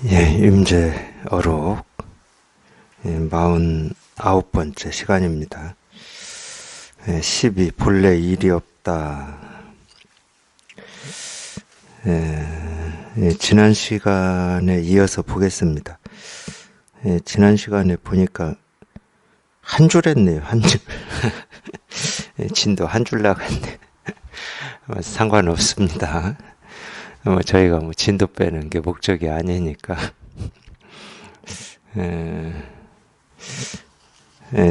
임재어록 49번째 시간입니다. 12. 본래 일이 없다. 지난 시간에 이어서 보겠습니다. 지난 시간에 보니까 한 줄 했네요. 한 줄. 진도 한 줄 나갔네. 상관없습니다. 저희가 진도 빼는 게 목적이 아니니까.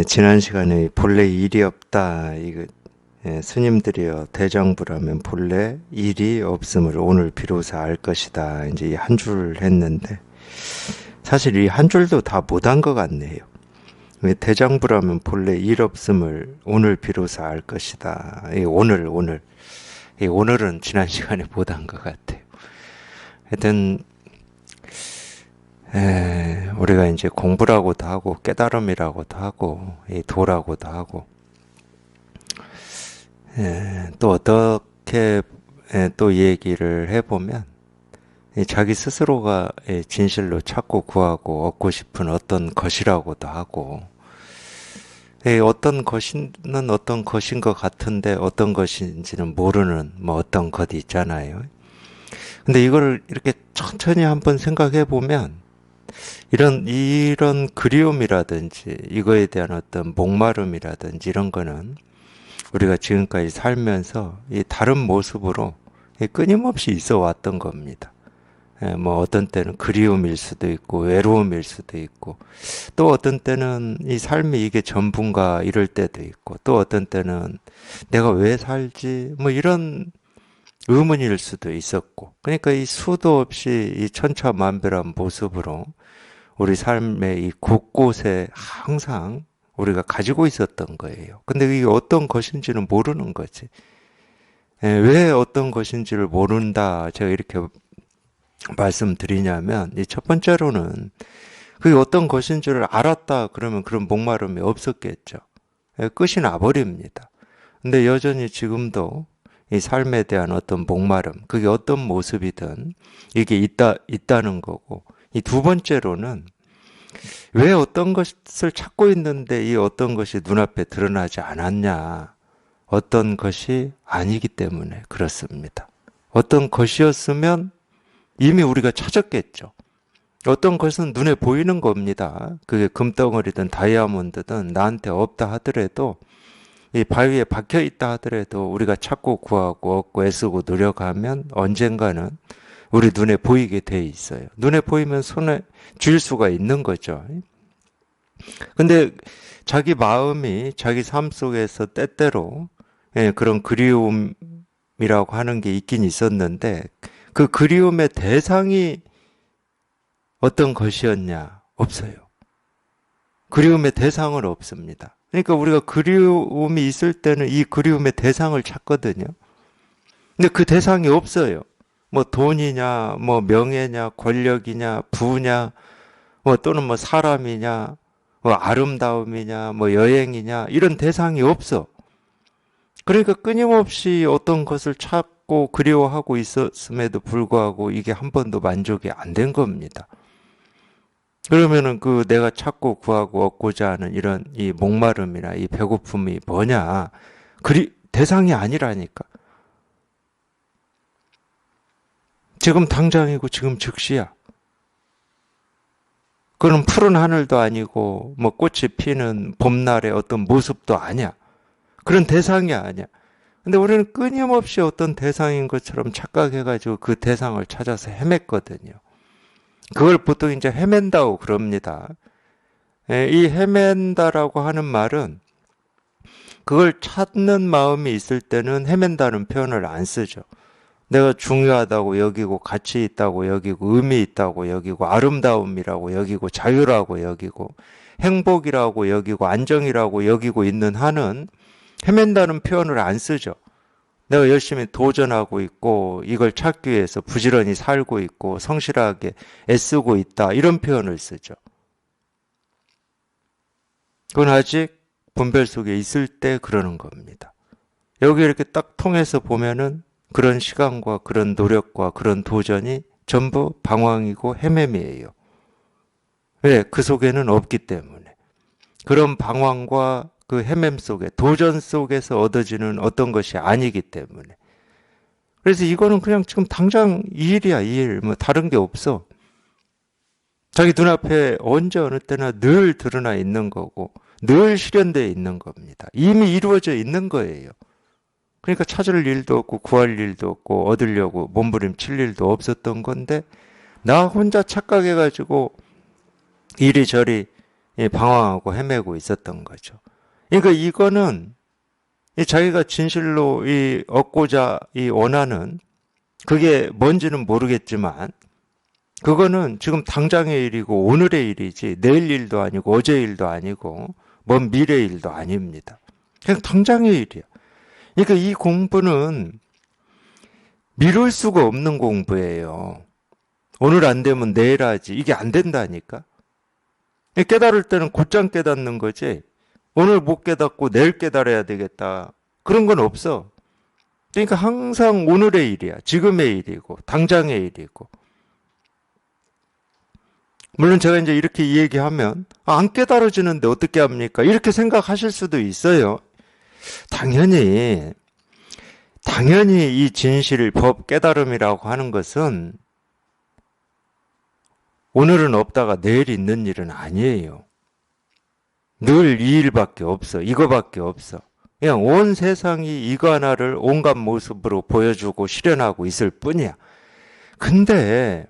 지난 시간에 본래 일이 없다. 이거 스님들이여 대장부라면 본래 일이 없음을 오늘 비로소 알 것이다. 이제 이 한 줄 했는데 사실 이 한 줄도 다 못한 것 같네요. 왜 대장부라면 본래 일 없음을 오늘 비로소 알 것이다. 이 오늘은 지난 시간에 못한 것 같아요. 하여튼 우리가 이제 공부라고도 하고 깨달음이라고도 하고 도라고도 하고 또 어떻게 또 얘기를 해보면 자기 스스로가 진실로 찾고 구하고 얻고 싶은 어떤 것이라고도 하고 어떤 것은 어떤 것인 것 같은데 어떤 것인지는 모르는 어떤 것이 있잖아요. 근데 이걸 이렇게 천천히 한번 생각해 보면 이런 그리움이라든지 이거에 대한 어떤 목마름이라든지 이런 거는 우리가 지금까지 살면서 이 다른 모습으로 끊임없이 있어 왔던 겁니다. 어떤 때는 그리움일 수도 있고 외로움일 수도 있고 또 어떤 때는 이 삶이 이게 전부인가 이럴 때도 있고 또 어떤 때는 내가 왜 살지 이런 의문일 수도 있었고 그러니까 이 수도 없이 이 천차만별한 모습으로 우리 삶의 이 곳곳에 항상 우리가 가지고 있었던 거예요. 근데 이게 어떤 것인지는 모르는 거지. 왜 어떤 것인지를 모른다 제가 이렇게 말씀드리냐면 이 첫 번째로는 그게 어떤 것인지를 알았다 그러면 그런 목마름이 없었겠죠. 끝이 나버립니다. 근데 여전히 지금도 이 삶에 대한 어떤 목마름, 그게 어떤 모습이든 이게 있다는 거고, 이 두 번째로는 왜 어떤 것을 찾고 있는데 이 어떤 것이 눈앞에 드러나지 않았냐. 어떤 것이 아니기 때문에 그렇습니다. 어떤 것이었으면 이미 우리가 찾았겠죠. 어떤 것은 눈에 보이는 겁니다. 그게 금덩어리든 다이아몬드든 나한테 없다 하더라도 이 바위에 박혀 있다 하더라도 우리가 찾고 구하고 얻고 애쓰고 노력하면 언젠가는 우리 눈에 보이게 돼 있어요. 눈에 보이면 손에 쥘 수가 있는 거죠. 근데 자기 마음이 자기 삶 속에서 때때로 그런 그리움이라고 하는 게 있긴 있었는데 그 그리움의 대상이 어떤 것이었냐? 없어요. 그리움의 대상은 없습니다. 그러니까 우리가 그리움이 있을 때는 이 그리움의 대상을 찾거든요. 근데 그 대상이 없어요. 돈이냐, 명예냐, 권력이냐, 부냐, 또는 사람이냐, 아름다움이냐, 여행이냐, 이런 대상이 없어. 그러니까 끊임없이 어떤 것을 찾고 그리워하고 있었음에도 불구하고 이게 한 번도 만족이 안 된 겁니다. 그러면은 내가 찾고 구하고 얻고자 하는 이런 이 목마름이나 이 배고픔이 뭐냐? 대상이 아니라니까. 지금 당장이고 지금 즉시야. 그건 푸른 하늘도 아니고 꽃이 피는 봄날의 어떤 모습도 아니야. 그런 대상이 아니야. 근데 우리는 끊임없이 어떤 대상인 것처럼 착각해가지고 그 대상을 찾아서 헤맸거든요. 그걸 보통 이제 헤맨다고 그럽니다. 이 헤맨다라고 하는 말은 그걸 찾는 마음이 있을 때는 헤맨다는 표현을 안 쓰죠. 내가 중요하다고 여기고 가치 있다고 여기고 의미 있다고 여기고 아름다움이라고 여기고 자유라고 여기고 행복이라고 여기고 안정이라고 여기고 있는 한은 헤맨다는 표현을 안 쓰죠. 내가 열심히 도전하고 있고 이걸 찾기 위해서 부지런히 살고 있고 성실하게 애쓰고 있다 이런 표현을 쓰죠. 그건 아직 분별 속에 있을 때 그러는 겁니다. 여기 이렇게 딱 통해서 보면은 그런 시간과 그런 노력과 그런 도전이 전부 방황이고 헤맴이에요. 왜? 그 속에는 없기 때문에. 그런 방황과 그 헤맴 속에, 도전 속에서 얻어지는 어떤 것이 아니기 때문에. 그래서 이거는 그냥 지금 당장 이 일이야, 이 일. 뭐 다른 게 없어. 자기 눈앞에 언제 어느 때나 늘 드러나 있는 거고 늘 실현되어 있는 겁니다. 이미 이루어져 있는 거예요. 그러니까 찾을 일도 없고 구할 일도 없고 얻으려고 몸부림칠 일도 없었던 건데 나 혼자 착각해가지고 이리저리 방황하고 헤매고 있었던 거죠. 그러니까 이거는 자기가 진실로 얻고자 원하는 그게 뭔지는 모르겠지만 그거는 지금 당장의 일이고 오늘의 일이지 내일 일도 아니고 어제 일도 아니고 먼 미래 일도 아닙니다. 그냥 당장의 일이야. 그러니까 이 공부는 미룰 수가 없는 공부예요. 오늘 안 되면 내일 하지. 이게 안 된다니까. 깨달을 때는 곧장 깨닫는 거지. 오늘 못 깨닫고 내일 깨달아야 되겠다. 그런 건 없어. 그러니까 항상 오늘의 일이야. 지금의 일이고 당장의 일이고. 물론 제가 이제 이렇게 얘기하면 안 깨달아지는데 어떻게 합니까? 이렇게 생각하실 수도 있어요. 당연히 이 진실, 법, 깨달음이라고 하는 것은 오늘은 없다가 내일 있는 일은 아니에요. 늘 이 일밖에 없어. 이거밖에 없어. 그냥 온 세상이 이거 하나를 온갖 모습으로 보여주고 실현하고 있을 뿐이야. 근데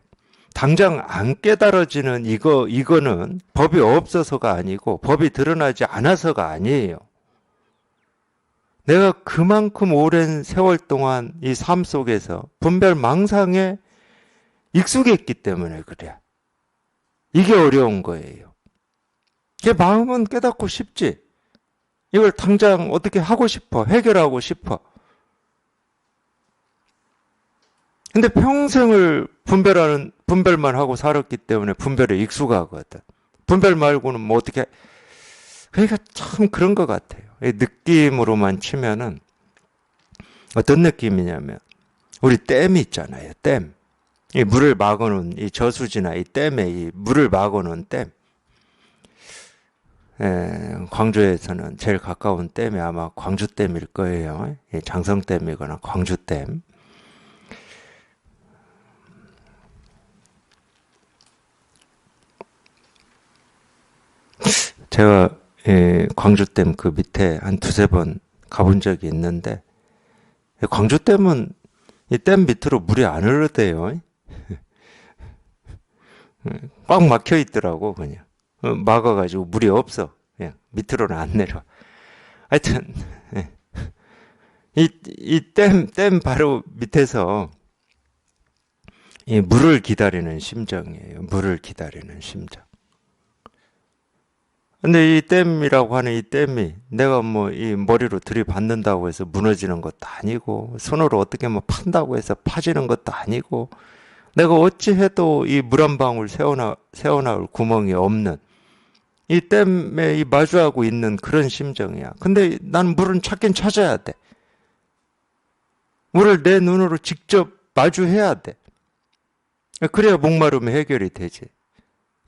당장 안 깨달아지는 이거는 법이 없어서가 아니고 법이 드러나지 않아서가 아니에요. 내가 그만큼 오랜 세월 동안 이 삶 속에서 분별 망상에 익숙했기 때문에 그래. 이게 어려운 거예요. 제 마음은 깨닫고 싶지. 이걸 당장 어떻게 하고 싶어. 해결하고 싶어. 근데 평생을 분별만 하고 살았기 때문에 분별에 익숙하거든. 분별 말고는 뭐 어떻게, 그러니까 참 그런 것 같아요. 느낌으로만 치면은 어떤 느낌이냐면, 우리 댐이 있잖아요, 댐. 이 물을 막아놓은 이 저수지나 이 댐에 이 물을 막아놓은 댐. 광주에서는 제일 가까운 댐이 아마 광주댐일 거예요. 장성댐이거나 광주댐. 제가 광주댐 그 밑에 한 두세 번 가본 적이 있는데 광주댐은 이 댐 밑으로 물이 안 흐르대요. 꽉 막혀 있더라고 그냥. 막아가지고 물이 없어. 그냥 밑으로는 안 내려. 하여튼 이 댐 바로 밑에서 이 물을 기다리는 심정이에요. 물을 기다리는 심정. 근데 이 댐이라고 하는 이 댐이 내가 뭐 이 머리로 들이받는다고 해서 무너지는 것도 아니고 손으로 어떻게 뭐 판다고 해서 파지는 것도 아니고 내가 어찌 해도 이 물 한 방울 새어나올 구멍이 없는 이 댐에 이 마주하고 있는 그런 심정이야. 근데 난 물은 찾긴 찾아야 돼. 물을 내 눈으로 직접 마주해야 돼. 그래야 목마름이 해결이 되지.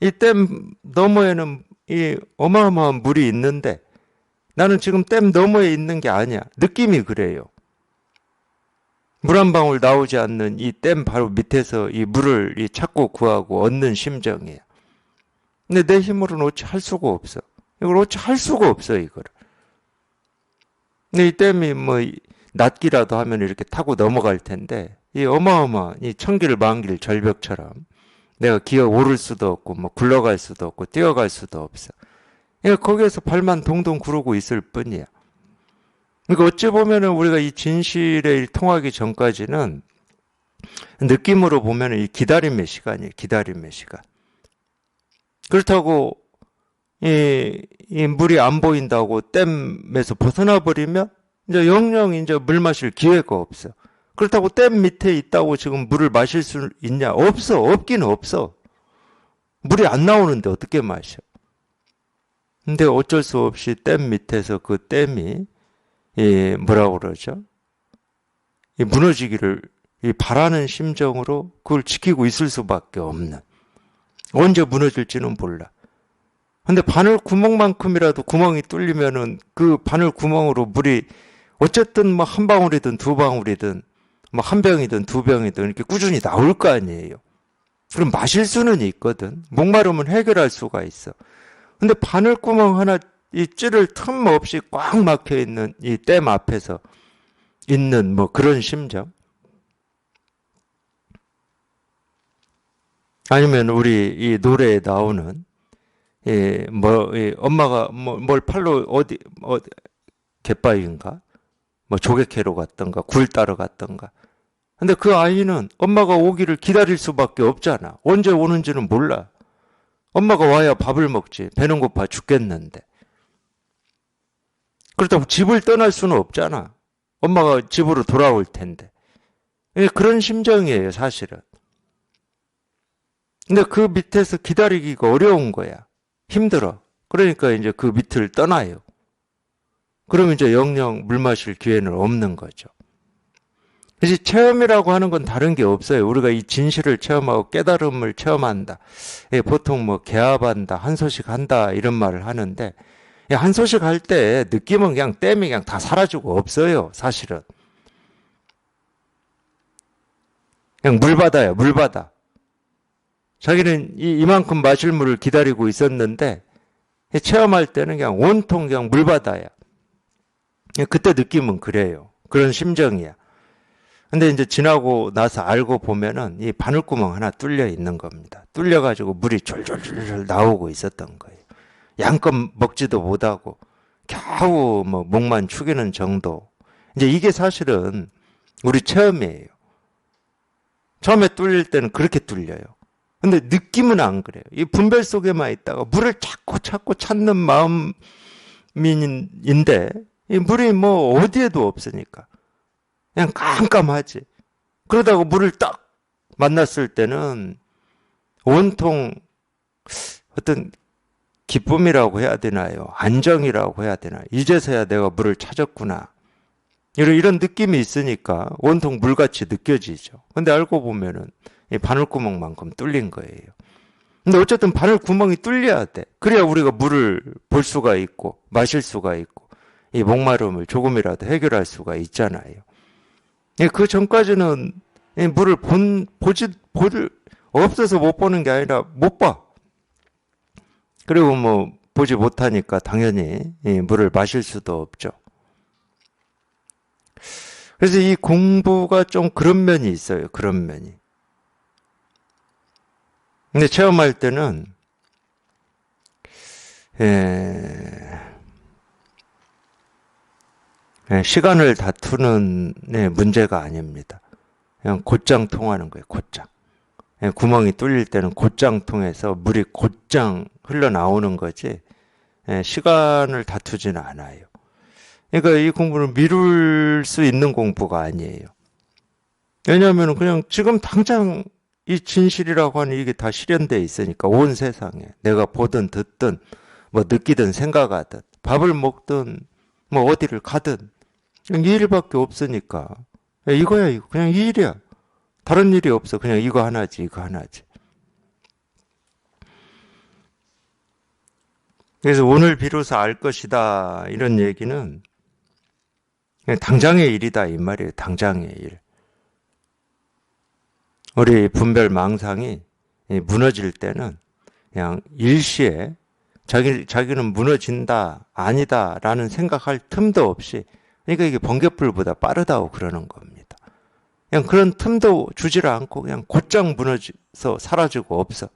이 댐 너머에는 이 어마어마한 물이 있는데 나는 지금 댐 너머에 있는 게 아니야. 느낌이 그래요. 물 한 방울 나오지 않는 이 댐 바로 밑에서 이 물을 찾고 구하고 얻는 심정이에요. 근데 내 힘으로는 어찌 할 수가 없어. 이걸 어찌 할 수가 없어, 이거를. 근데 이 댐이 뭐 낫기라도 하면 이렇게 타고 넘어갈 텐데 이 어마어마한 이 천길 만길 절벽처럼 내가 기어 오를 수도 없고 뭐 굴러갈 수도 없고 뛰어갈 수도 없어. 그러니까 거기에서 발만 동동 구르고 있을 뿐이야. 그러니까 어찌 보면은 우리가 이 진실에 통하기 전까지는 느낌으로 보면은 이 기다림의 시간이에요. 기다림의 시간. 그렇다고 이 물이 안 보인다고 댐에서 벗어나 버리면 이제 영영 이제 물 마실 기회가 없어. 그렇다고 댐 밑에 있다고 지금 물을 마실 수 있냐? 없어. 없긴 없어. 물이 안 나오는데 어떻게 마셔? 근데 어쩔 수 없이 댐 밑에서 그 댐이 뭐라고 그러죠? 무너지기를 이 바라는 심정으로 그걸 지키고 있을 수밖에 없는. 언제 무너질지는 몰라. 근데 바늘 구멍만큼이라도 구멍이 뚫리면은 그 바늘 구멍으로 물이 어쨌든 뭐 한 방울이든 두 방울이든 뭐 한 병이든 두 병이든 이렇게 꾸준히 나올 거 아니에요. 그럼 마실 수는 있거든. 목마르면 해결할 수가 있어. 근데 바늘구멍 하나 이 찌를 틈 없이 꽉 막혀 있는 이 댐 앞에서 있는 뭐 그런 심정. 아니면 우리 이 노래에 나오는 엄마가 뭘 팔로 어디 갯바위인가? 뭐 조개캐로 갔던가 굴 따러 갔던가. 근데 그 아이는 엄마가 오기를 기다릴 수밖에 없잖아. 언제 오는지는 몰라. 엄마가 와야 밥을 먹지. 배는 고파 죽겠는데. 그렇다고 집을 떠날 수는 없잖아. 엄마가 집으로 돌아올 텐데. 그런 심정이에요, 사실은. 근데 그 밑에서 기다리기가 어려운 거야. 힘들어. 그러니까 이제 그 밑을 떠나요. 그러면 이제 영영 물 마실 기회는 없는 거죠. 그래서 체험이라고 하는 건 다른 게 없어요. 우리가 이 진실을 체험하고 깨달음을 체험한다. 보통 뭐 개합한다, 한소식한다 이런 말을 하는데 한소식 할 때 느낌은 그냥 땜이 그냥 다 사라지고 없어요. 사실은. 그냥 물바다예요. 물바다. 자기는 이만큼 마실 물을 기다리고 있었는데 체험할 때는 그냥 온통 그냥 물바다야. 그때 느낌은 그래요. 그런 심정이야. 근데 이제 지나고 나서 알고 보면은 이 바늘구멍 하나 뚫려 있는 겁니다. 뚫려가지고 물이 졸졸졸 나오고 있었던 거예요. 양껏 먹지도 못하고 겨우 뭐 목만 축이는 정도. 이제 이게 사실은 우리 체험이에요. 처음에 뚫릴 때는 그렇게 뚫려요. 근데 느낌은 안 그래요. 이 분별 속에만 있다가 물을 찾고 찾는 마음인데 이 물이 뭐 어디에도 없으니까 그냥 깜깜하지. 그러다가 물을 딱 만났을 때는 온통 어떤 기쁨이라고 해야 되나요? 안정이라고 해야 되나? 이제서야 내가 물을 찾았구나. 이런 느낌이 있으니까 온통 물같이 느껴지죠. 근데 알고 보면은 이 바늘구멍만큼 뚫린 거예요. 근데 어쨌든 바늘구멍이 뚫려야 돼. 그래야 우리가 물을 볼 수가 있고 마실 수가 있고 이 목마름을 조금이라도 해결할 수가 있잖아요. 그 전까지는 물을 없어서 못 보는 게 아니라 못 봐. 그리고 뭐 보지 못하니까 당연히 물을 마실 수도 없죠. 그래서 이 공부가 좀 그런 면이 있어요. 그런 면이. 근데 체험할 때는 시간을 다투는 문제가 아닙니다. 그냥 곧장 통하는 거예요. 곧장. 구멍이 뚫릴 때는 곧장 통해서 물이 곧장 흘러나오는 거지 시간을 다투지는 않아요. 그러니까 이 공부는 미룰 수 있는 공부가 아니에요. 왜냐하면 그냥 지금 당장 이 진실이라고 하는 이게 다 실현되어 있으니까 온 세상에 내가 보든 듣든 뭐 느끼든 생각하든 밥을 먹든 뭐 어디를 가든 그냥 이 일밖에 없으니까 이거야 이거 그냥 이 일이야. 다른 일이 없어. 그냥 이거 하나지 이거 하나지. 그래서 오늘 비로소 알 것이다 이런 얘기는 그냥 당장의 일이다 이 말이에요. 당장의 일. 우리 분별 망상이 무너질 때는 그냥 일시에 자기는 무너진다 아니다 라는 생각할 틈도 없이 그러니까 이게 번개불보다 빠르다고 그러는 겁니다. 그냥 그런 틈도 주지를 않고 그냥 곧장 무너져서 사라지고 없어.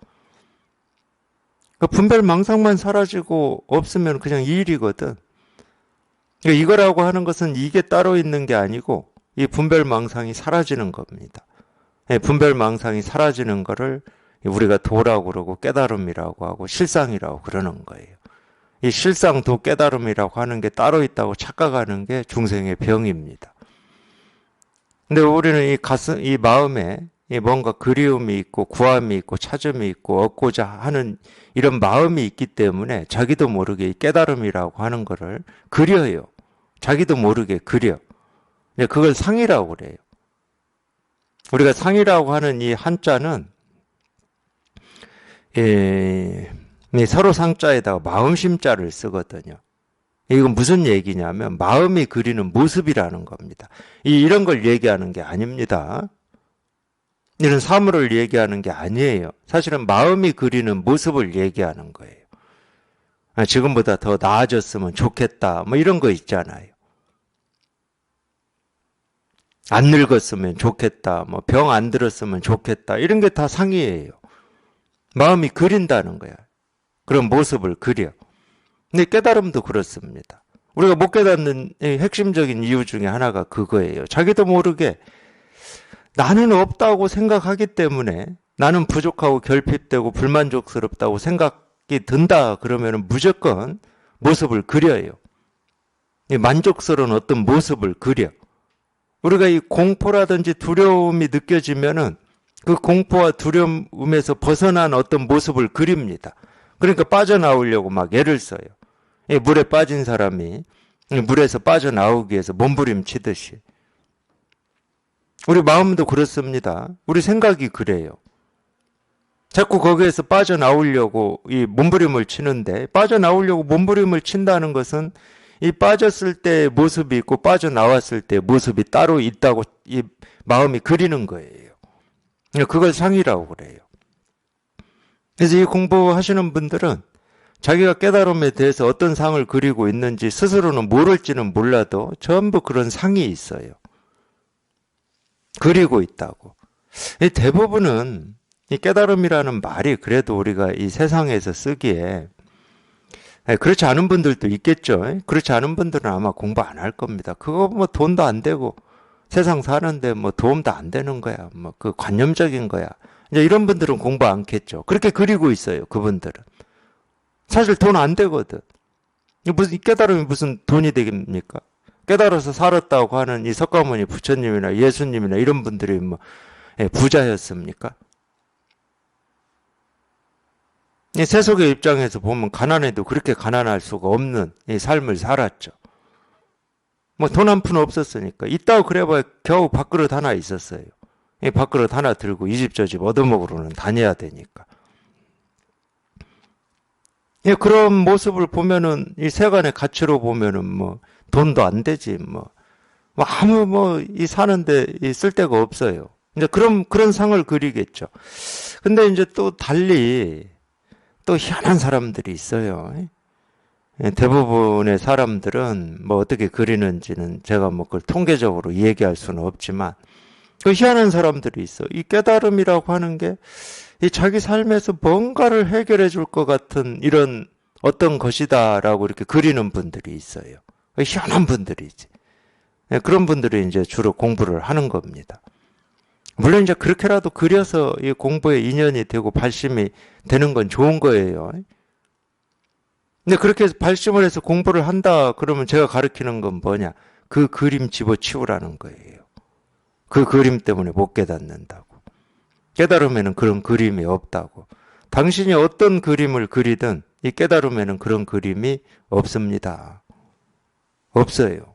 그러니까 분별 망상만 사라지고 없으면 그냥 이 일이거든. 그러니까 이거라고 하는 것은 이게 따로 있는 게 아니고 이 분별 망상이 사라지는 겁니다. 분별 망상이 사라지는 거를 우리가 도라고 그러고 깨달음이라고 하고 실상이라고 그러는 거예요. 이 실상도 깨달음이라고 하는 게 따로 있다고 착각하는 게 중생의 병입니다. 근데 우리는 이 마음에 뭔가 그리움이 있고 구함이 있고 찾음이 있고 얻고자 하는 이런 마음이 있기 때문에 자기도 모르게 이 깨달음이라고 하는 거를 그려요. 자기도 모르게 그려. 그걸 상이라고 그래요. 우리가 상이라고 하는 이 한자는 이 서로 상자에다가 마음심자를 쓰거든요. 이건 무슨 얘기냐면 마음이 그리는 모습이라는 겁니다. 이런 걸 얘기하는 게 아닙니다. 이런 사물을 얘기하는 게 아니에요. 사실은 마음이 그리는 모습을 얘기하는 거예요. 지금보다 더 나아졌으면 좋겠다. 뭐 이런 거 있잖아요. 안 늙었으면 좋겠다. 뭐 병 안 들었으면 좋겠다. 이런 게 다 상이에요. 마음이 그린다는 거야. 그런 모습을 그려. 근데 깨달음도 그렇습니다. 우리가 못 깨닫는 핵심적인 이유 중에 하나가 그거예요. 자기도 모르게 나는 없다고 생각하기 때문에 나는 부족하고 결핍되고 불만족스럽다고 생각이 든다 그러면 무조건 모습을 그려요. 만족스러운 어떤 모습을 그려. 우리가 이 공포라든지 두려움이 느껴지면은 그 공포와 두려움에서 벗어난 어떤 모습을 그립니다. 그러니까 빠져나오려고 막 애를 써요. 물에 빠진 사람이 물에서 빠져나오기 위해서 몸부림치듯이. 우리 마음도 그렇습니다. 우리 생각이 그래요. 자꾸 거기에서 빠져나오려고 이 몸부림을 치는데, 빠져나오려고 몸부림을 친다는 것은 이 빠졌을 때의 모습이 있고 빠져나왔을 때의 모습이 따로 있다고 이 마음이 그리는 거예요. 그걸 상이라고 그래요. 그래서 이 공부하시는 분들은 자기가 깨달음에 대해서 어떤 상을 그리고 있는지 스스로는 모를지는 몰라도 전부 그런 상이 있어요. 그리고 있다고. 대부분은 이 깨달음이라는 말이 그래도 우리가 이 세상에서 쓰기에 그렇지 않은 분들도 있겠죠. 그렇지 않은 분들은 아마 공부 안 할 겁니다. 그거 뭐 돈도 안 되고 세상 사는데 뭐 도움도 안 되는 거야. 뭐 그 관념적인 거야. 이제 이런 분들은 공부 않겠죠. 그렇게 그리고 있어요. 그분들은. 사실 돈 안 되거든. 무슨 깨달음이 무슨 돈이 되겠습니까? 깨달아서 살았다고 하는 이 석가모니 부처님이나 예수님이나 이런 분들이 뭐 부자였습니까? 이 세속의 입장에서 보면 가난해도 그렇게 가난할 수가 없는 이 삶을 살았죠. 뭐 돈 한 푼 없었으니까. 있다고 그래봐야 겨우 밥그릇 하나 있었어요. 이 밥그릇 하나 들고 이 집 저 집 얻어먹으러는 다녀야 되니까. 예, 그런 모습을 보면은 이 세간의 가치로 보면은 뭐 돈도 안 되지 뭐 아무 뭐 이 사는데 이 쓸 데가 없어요. 이제 그런 상을 그리겠죠. 근데 이제 또 달리 또 희한한 사람들이 있어요. 예, 대부분의 사람들은 뭐 어떻게 그리는지는 제가 뭐 그걸 통계적으로 얘기할 수는 없지만 그 희한한 사람들이 있어. 이 깨달음이라고 하는 게 이 자기 삶에서 뭔가를 해결해 줄 것 같은 이런 어떤 것이다라고 이렇게 그리는 분들이 있어요. 희한한 분들이지. 예, 그런 분들이 이제 주로 공부를 하는 겁니다. 물론 이제 그렇게라도 그려서 이 공부에 인연이 되고 발심이 되는 건 좋은 거예요. 근데 그렇게 해서 발심을 해서 공부를 한다 그러면 제가 가르치는 건 뭐냐? 그 그림 집어치우라는 거예요. 그 그림 때문에 못 깨닫는다고. 깨달음에는 그런 그림이 없다고. 당신이 어떤 그림을 그리든 이 깨달음에는 그런 그림이 없습니다. 없어요.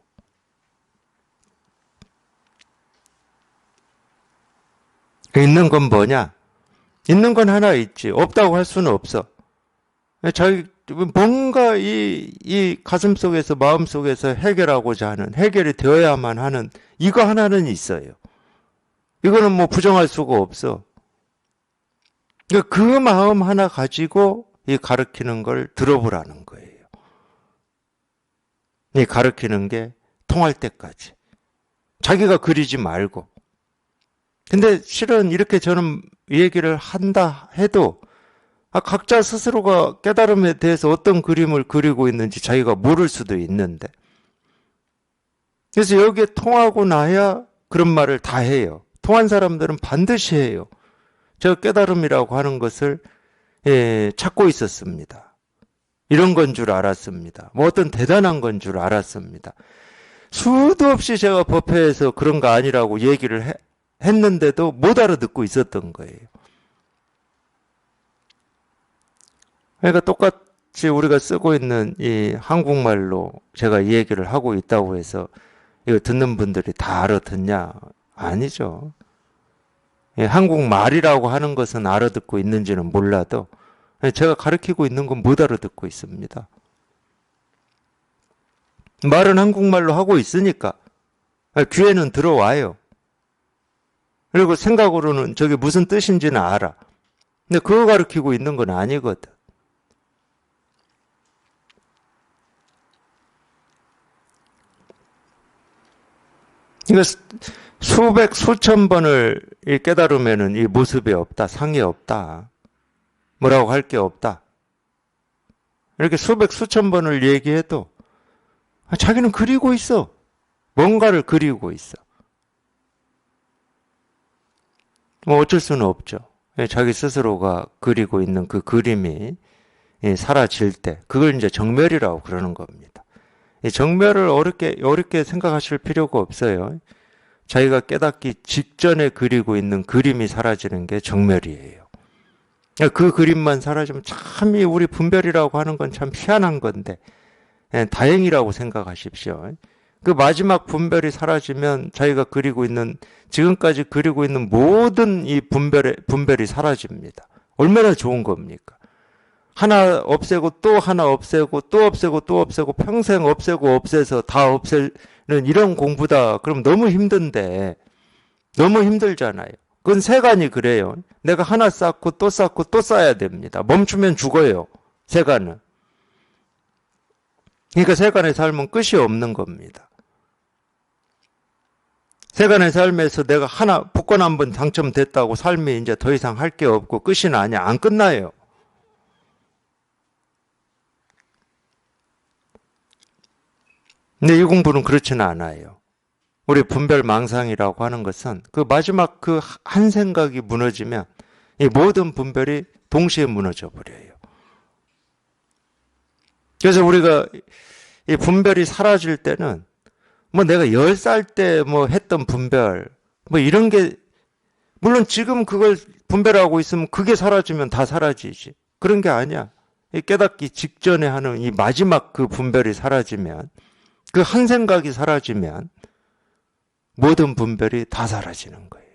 있는 건 뭐냐? 있는 건 하나 있지. 없다고 할 수는 없어. 자기 뭔가 이 가슴 속에서 마음 속에서 해결하고자 하는 해결이 되어야만 하는 이거 하나는 있어요. 이거는 뭐 부정할 수가 없어. 그 마음 하나 가지고 이 가르치는 걸 들어보라는 거예요. 이 가르치는 게 통할 때까지. 자기가 그리지 말고. 근데 실은 이렇게 저는 얘기를 한다 해도 각자 스스로가 깨달음에 대해서 어떤 그림을 그리고 있는지 자기가 모를 수도 있는데 그래서 여기에 통하고 나야 그런 말을 다 해요. 통한 사람들은 반드시 해요. 제가 깨달음이라고 하는 것을 찾고 있었습니다. 이런 건 줄 알았습니다. 뭐 어떤 대단한 건 줄 알았습니다. 수도 없이 제가 법회에서 그런 거 아니라고 얘기를 했는데도 못 알아듣고 있었던 거예요. 그러니까 똑같이 우리가 쓰고 있는 이 한국말로 제가 이 얘기를 하고 있다고 해서 이거 듣는 분들이 다 알아듣냐? 아니죠. 한국말이라고 하는 것은 알아듣고 있는지는 몰라도 제가 가르치고 있는 건 못 알아듣고 있습니다. 말은 한국말로 하고 있으니까 귀에는 들어와요. 그리고 생각으로는 저게 무슨 뜻인지는 알아. 근데 그거 가르치고 있는 건 아니거든. 그러니까 수백, 수천 번을 깨달으면은 이 모습이 없다, 상이 없다, 뭐라고 할 게 없다. 이렇게 수백, 수천 번을 얘기해도 자기는 그리고 있어. 뭔가를 그리고 있어. 뭐 어쩔 수는 없죠. 자기 스스로가 그리고 있는 그 그림이 사라질 때, 그걸 이제 정멸이라고 그러는 겁니다. 정멸을 어렵게 생각하실 필요가 없어요. 자기가 깨닫기 직전에 그리고 있는 그림이 사라지는 게 정멸이에요. 그 그림만 사라지면 참 우리 분별이라고 하는 건 참 희한한 건데 다행이라고 생각하십시오. 그 마지막 분별이 사라지면 자기가 그리고 있는 지금까지 그리고 있는 모든 이 분별이 사라집니다. 얼마나 좋은 겁니까? 하나 없애고 또 하나 없애고 또 없애고 또 없애고 평생 없애고 없애서 다 없애는 이런 공부다. 그럼 너무 힘든데 너무 힘들잖아요. 그건 세간이 그래요. 내가 하나 쌓고 또 쌓고 또 쌓아야 됩니다. 멈추면 죽어요. 세간은. 그러니까 세간의 삶은 끝이 없는 겁니다. 세간의 삶에서 내가 하나 복권 한번 당첨됐다고 삶이 이제 더 이상 할 게 없고 끝이 나냐? 안 끝나요. 근데 이 공부는 그렇지는 않아요. 우리 분별망상이라고 하는 것은 그 마지막 그 한 생각이 무너지면 이 모든 분별이 동시에 무너져 버려요. 그래서 우리가 이 분별이 사라질 때는 뭐 내가 10살 때 뭐 했던 분별 뭐 이런 게 물론 지금 그걸 분별하고 있으면 그게 사라지면 다 사라지지. 그런 게 아니야. 이 깨닫기 직전에 하는 이 마지막 그 분별이 사라지면 그 한 생각이 사라지면 모든 분별이 다 사라지는 거예요.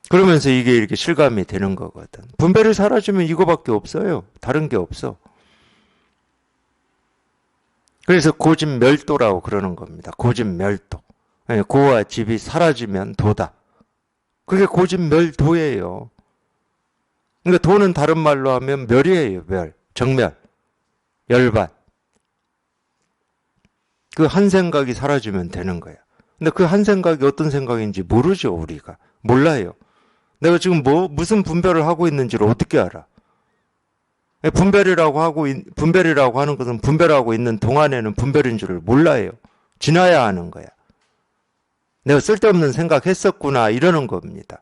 그러면서 이게 이렇게 실감이 되는 거거든. 분별이 사라지면 이거밖에 없어요. 다른 게 없어. 그래서 고집멸도라고 그러는 겁니다. 고집멸도. 고와 집이 사라지면 도다. 그게 고집멸도예요. 그러니까 도는 다른 말로 하면 멸이에요. 멸. 정멸. 열반. 그 한 생각이 사라지면 되는 거야. 근데 그 한 생각이 어떤 생각인지 모르죠, 우리가. 몰라요. 내가 지금 무슨 분별을 하고 있는지를 어떻게 알아? 분별이라고 하는 것은 분별하고 있는 동안에는 분별인 줄을 몰라요. 지나야 하는 거야. 내가 쓸데없는 생각했었구나, 이러는 겁니다.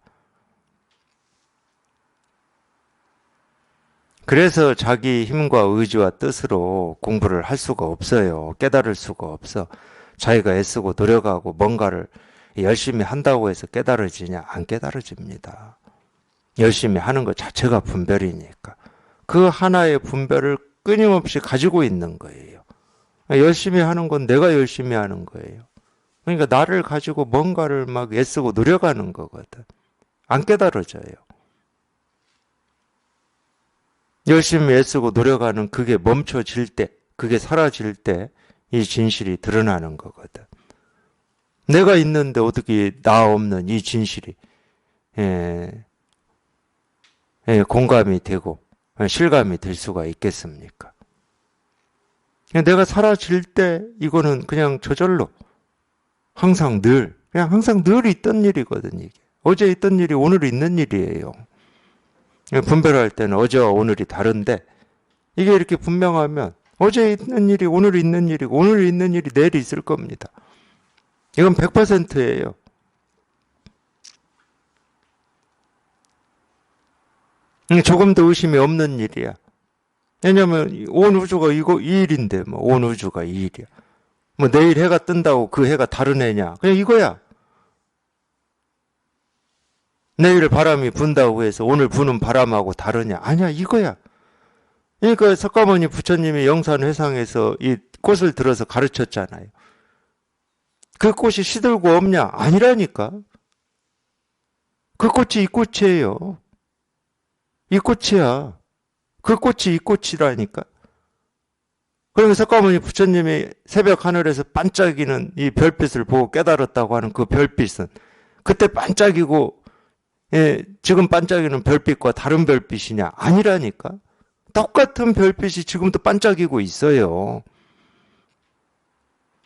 그래서 자기 힘과 의지와 뜻으로 공부를 할 수가 없어요. 깨달을 수가 없어. 자기가 애쓰고 노력하고 뭔가를 열심히 한다고 해서 깨달아지냐? 안 깨달아집니다. 열심히 하는 것 자체가 분별이니까. 그 하나의 분별을 끊임없이 가지고 있는 거예요. 열심히 하는 건 내가 열심히 하는 거예요. 그러니까 나를 가지고 뭔가를 막 애쓰고 노력하는 거거든. 안 깨달아져요. 열심히 애쓰고 노력하는 그게 멈춰질 때, 그게 사라질 때 이 진실이 드러나는 거거든. 내가 있는데 어떻게 나 없는 이 진실이 공감이 되고 실감이 될 수가 있겠습니까? 내가 사라질 때 이거는 그냥 저절로 항상 늘 있던 일이거든. 이게 어제 있던 일이 오늘 있는 일이에요. 분별할 때는 어제와 오늘이 다른데 이게 이렇게 분명하면 어제 있는 일이 오늘 있는 일이고 오늘 있는 일이 내일 있을 겁니다. 이건 100%예요. 조금도 의심이 없는 일이야. 왜냐면 온 우주가 이 일인데 뭐 온 우주가 이 일이야. 뭐 내일 해가 뜬다고 그 해가 다른 해냐. 그냥 이거야. 내일 바람이 분다고 해서 오늘 부는 바람하고 다르냐. 아니야, 이거야. 그러니까 석가모니 부처님이 영산회상에서 이 꽃을 들어서 가르쳤잖아요. 그 꽃이 시들고 없냐? 아니라니까. 그 꽃이 이 꽃이에요. 이 꽃이야. 그 꽃이 이 꽃이라니까. 그러면 석가모니 부처님이 새벽 하늘에서 반짝이는 이 별빛을 보고 깨달았다고 하는 그 별빛은 그때 반짝이고, 예, 지금 반짝이는 별빛과 다른 별빛이냐? 아니라니까. 똑같은 별빛이 지금도 반짝이고 있어요.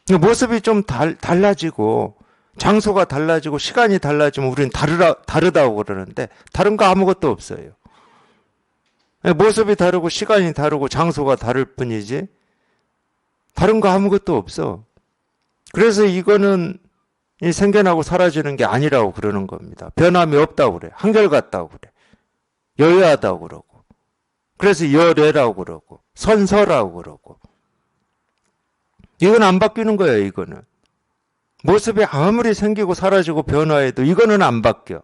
모습이 좀 달라지고 장소가 달라지고 시간이 달라지면 우리는 다르다고 그러는데 다른 거 아무것도 없어요. 모습이 다르고 시간이 다르고 장소가 다를 뿐이지 다른 거 아무것도 없어. 그래서 이거는 생겨나고 사라지는 게 아니라고 그러는 겁니다. 변함이 없다고 그래. 한결같다고 그래. 여야하다고 그러고. 그래서 여래라고 그러고 선서라고 그러고. 이건 안 바뀌는 거예요. 이거는. 모습이 아무리 생기고 사라지고 변화해도 이거는 안 바뀌어.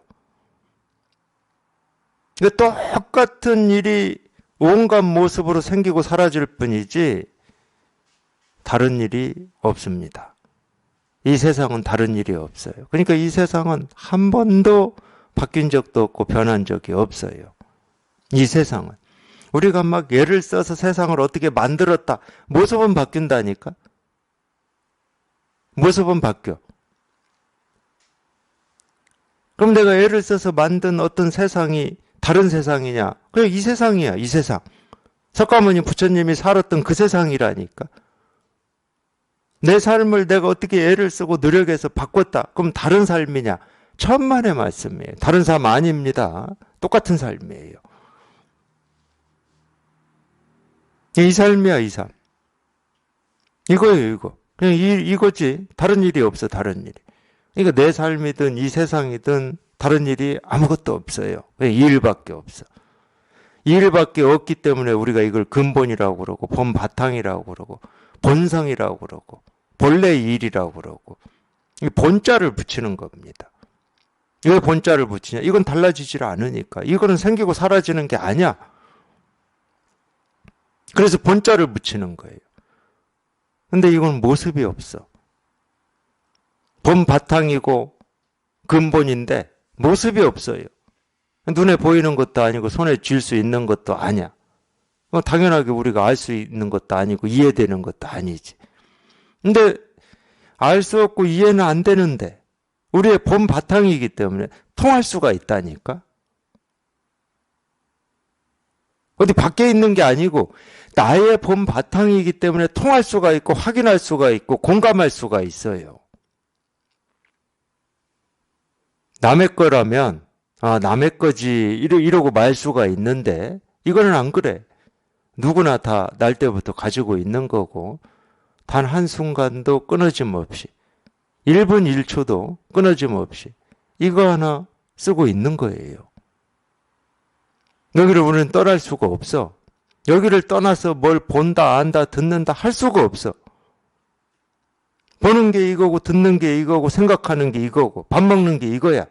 똑같은 일이 온갖 모습으로 생기고 사라질 뿐이지 다른 일이 없습니다. 이 세상은 다른 일이 없어요. 그러니까 이 세상은 한 번도 바뀐 적도 없고 변한 적이 없어요. 이 세상은. 우리가 막 예를 써서 세상을 어떻게 만들었다. 모습은 바뀐다니까. 모습은 바뀌어. 그럼 내가 예를 써서 만든 어떤 세상이 다른 세상이냐? 그냥 이 세상이야, 이 세상. 석가모니 부처님이 살았던 그 세상이라니까. 내 삶을 내가 어떻게 애를 쓰고 노력해서 바꿨다. 그럼 다른 삶이냐? 천만의 말씀이에요. 다른 삶 아닙니다. 똑같은 삶이에요. 이 삶이야, 이 삶. 이거예요, 이거. 그냥 이거지. 다른 일이 없어, 다른 일이. 그러니까 내 삶이든 이 세상이든 다른 일이 아무것도 없어요. 그냥 이 일밖에 없어. 이 일밖에 없기 때문에 우리가 이걸 근본이라고 그러고 본바탕이라고 그러고 본성이라고 그러고 본래 일이라고 그러고 이 본자를 붙이는 겁니다. 왜 본자를 붙이냐? 이건 달라지질 않으니까. 이거는 생기고 사라지는 게 아니야. 그래서 본자를 붙이는 거예요. 근데 이건 모습이 없어. 본바탕이고 근본인데 모습이 없어요. 눈에 보이는 것도 아니고 손에 쥘 수 있는 것도 아니야. 당연하게 우리가 알 수 있는 것도 아니고 이해되는 것도 아니지. 근데 알 수 없고 이해는 안 되는데 우리의 본 바탕이기 때문에 통할 수가 있다니까. 어디 밖에 있는 게 아니고 나의 본 바탕이기 때문에 통할 수가 있고 확인할 수가 있고 공감할 수가 있어요. 남의 거라면 남의 거지 이러고 말 수가 있는데 이거는 안 그래. 누구나 다 날 때부터 가지고 있는 거고 단 한순간도 끊어짐 없이 1분 1초도 끊어짐 없이 이거 하나 쓰고 있는 거예요. 여기를 우리는 떠날 수가 없어. 여기를 떠나서 뭘 본다, 안다, 듣는다 할 수가 없어. 보는 게 이거고 듣는 게 이거고 생각하는 게 이거고 밥 먹는 게 이거야.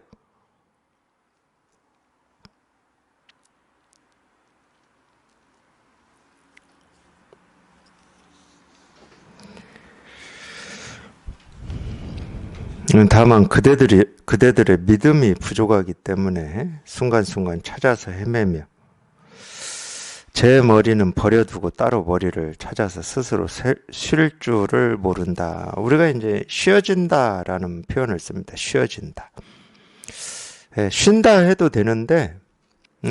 다만 그대들의 믿음이 부족하기 때문에 순간순간 찾아서 헤매며 제 머리는 버려두고 따로 머리를 찾아서 스스로 쉴 줄을 모른다. 우리가 이제 쉬어진다라는 표현을 씁니다. 쉬어진다. 쉰다 해도 되는데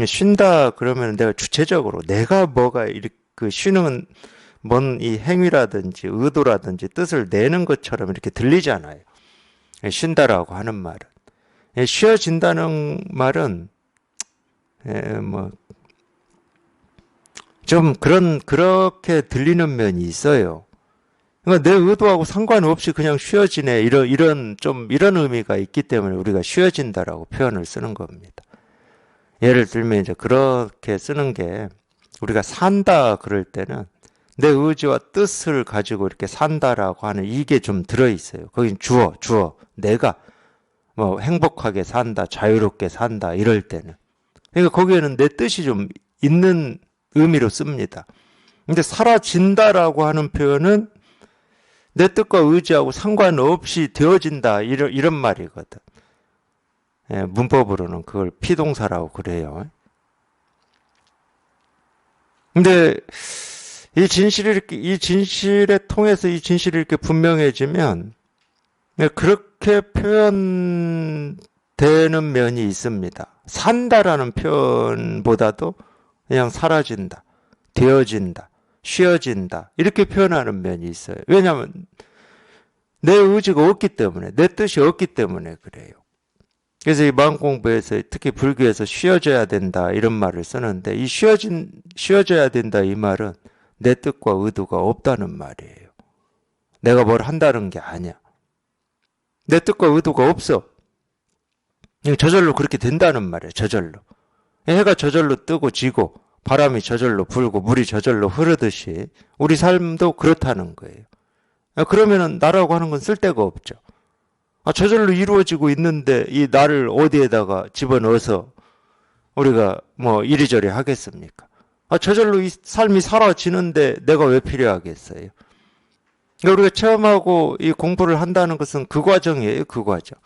쉰다 그러면 내가 주체적으로 내가 뭐가 이렇게 그 쉬는 뭔 이 행위라든지 의도라든지 뜻을 내는 것처럼 이렇게 들리잖아요. 쉰다라고 하는 말은. 쉬어진다는 말은 좀 그렇게 들리는 면이 있어요. 그러니까 내 의도하고 상관없이 그냥 쉬어지네. 이런 의미가 있기 때문에 우리가 쉬어진다라고 표현을 쓰는 겁니다. 예를 들면 이제 그렇게 쓰는 게 우리가 산다 그럴 때는 내 의지와 뜻을 가지고 이렇게 산다라고 하는 이게 좀 들어있어요. 거긴 주어. 내가 뭐 행복하게 산다, 자유롭게 산다 이럴 때는. 그러니까 거기에는 내 뜻이 좀 있는 의미로 씁니다. 근데 사라진다라고 하는 표현은 내 뜻과 의지하고 상관없이 되어진다 이런 말이거든. 문법으로는 그걸 피동사라고 그래요. 근데 이 진실에 통해서 이 진실이 이렇게 분명해지면 그렇게 표현되는 면이 있습니다. 산다라는 표현보다도 그냥 사라진다, 되어진다, 쉬어진다 이렇게 표현하는 면이 있어요. 왜냐하면 내 의지가 없기 때문에, 내 뜻이 없기 때문에 그래요. 그래서 이 마음공부에서 특히 불교에서 쉬어져야 된다 이런 말을 쓰는데 이 쉬어져야 된다 이 말은 내 뜻과 의도가 없다는 말이에요. 내가 뭘 한다는 게 아니야. 내 뜻과 의도가 없어. 저절로 그렇게 된다는 말이에요. 저절로. 해가 저절로 뜨고 지고 바람이 저절로 불고 물이 저절로 흐르듯이 우리 삶도 그렇다는 거예요. 그러면은 나라고 하는 건 쓸데가 없죠. 저절로 이루어지고 있는데 이 나를 어디에다가 집어넣어서 우리가 뭐 이리저리 하겠습니까? 저절로 이 삶이 사라지는데 내가 왜 필요하겠어요? 그러니까 우리가 체험하고 이 공부를 한다는 것은 그 과정이에요. 그 과정.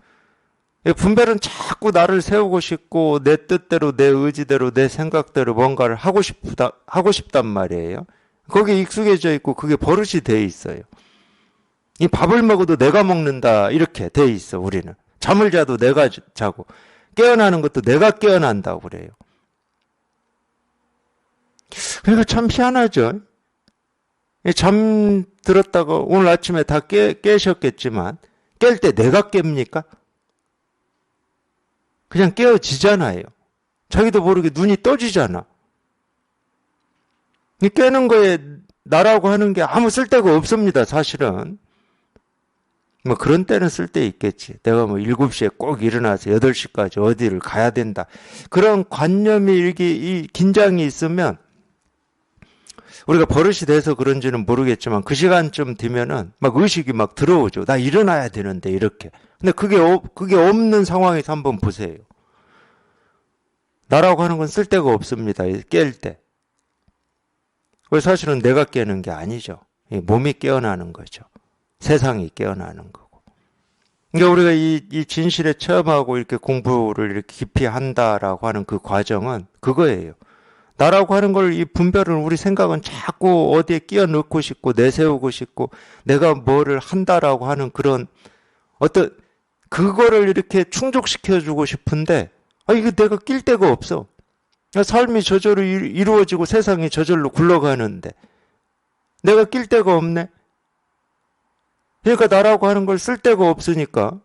분별은 자꾸 나를 세우고 싶고 내 뜻대로 내 의지대로 내 생각대로 뭔가를 하고 싶단 말이에요. 거기에 익숙해져 있고 그게 버릇이 돼 있어요. 이 밥을 먹어도 내가 먹는다 이렇게 돼 있어 우리는. 잠을 자도 내가 자고 깨어나는 것도 내가 깨어난다고 그래요. 그러니까 참 희한하죠. 잠 들었다가 오늘 아침에 다 깨셨겠지만 깰 때 내가 깹니까? 그냥 깨어지잖아요. 자기도 모르게 눈이 떠지잖아. 이 깨는 거에 나라고 하는 게 아무 쓸데가 없습니다. 사실은. 뭐 그런 때는 쓸데 있겠지. 내가 뭐 7시에 꼭 일어나서 8시까지 어디를 가야 된다. 그런 관념이 이렇게 이 긴장이 있으면 우리가 버릇이 돼서 그런지는 모르겠지만 그 시간쯤 되면은 막 의식이 막 들어오죠. 나 일어나야 되는데 이렇게. 근데 그게 없는 상황에서 한번 보세요. 나라고 하는 건 쓸데가 없습니다. 깰 때. 그래서 사실은 내가 깨는 게 아니죠. 몸이 깨어나는 거죠. 세상이 깨어나는 거고. 그러니까 우리가 이 진실에 체험하고 이렇게 공부를 이렇게 깊이 한다라고 하는 그 과정은 그거예요. 나라고 하는 걸 이 분별을 우리 생각은 자꾸 어디에 끼워 넣고 싶고 내세우고 싶고 내가 뭐를 한다라고 하는 그런 어떤 그거를 이렇게 충족시켜주고 싶은데 이거 내가 낄 데가 없어. 삶이 저절로 이루어지고 세상이 저절로 굴러가는데 내가 낄 데가 없네. 그러니까 나라고 하는 걸 쓸 데가 없으니까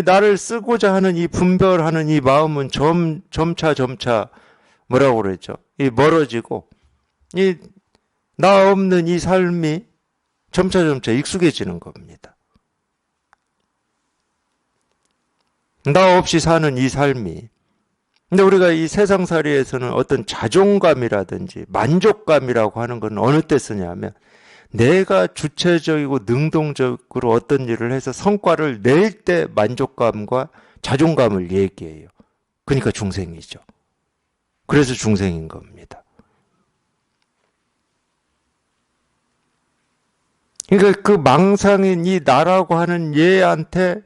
나를 쓰고자 하는 이 분별하는 이 마음은 점차 뭐라고 그랬죠? 이 멀어지고 이 나 없는 이 삶이 점차 익숙해지는 겁니다. 나 없이 사는 이 삶이. 근데 우리가 이 세상살이에서는 어떤 자존감이라든지 만족감이라고 하는 건 어느 때 쓰냐면 내가 주체적이고 능동적으로 어떤 일을 해서 성과를 낼 때 만족감과 자존감을 얘기해요. 그러니까 중생이죠. 그래서 중생인 겁니다. 그러니까 그 망상인 이 나라고 하는 얘한테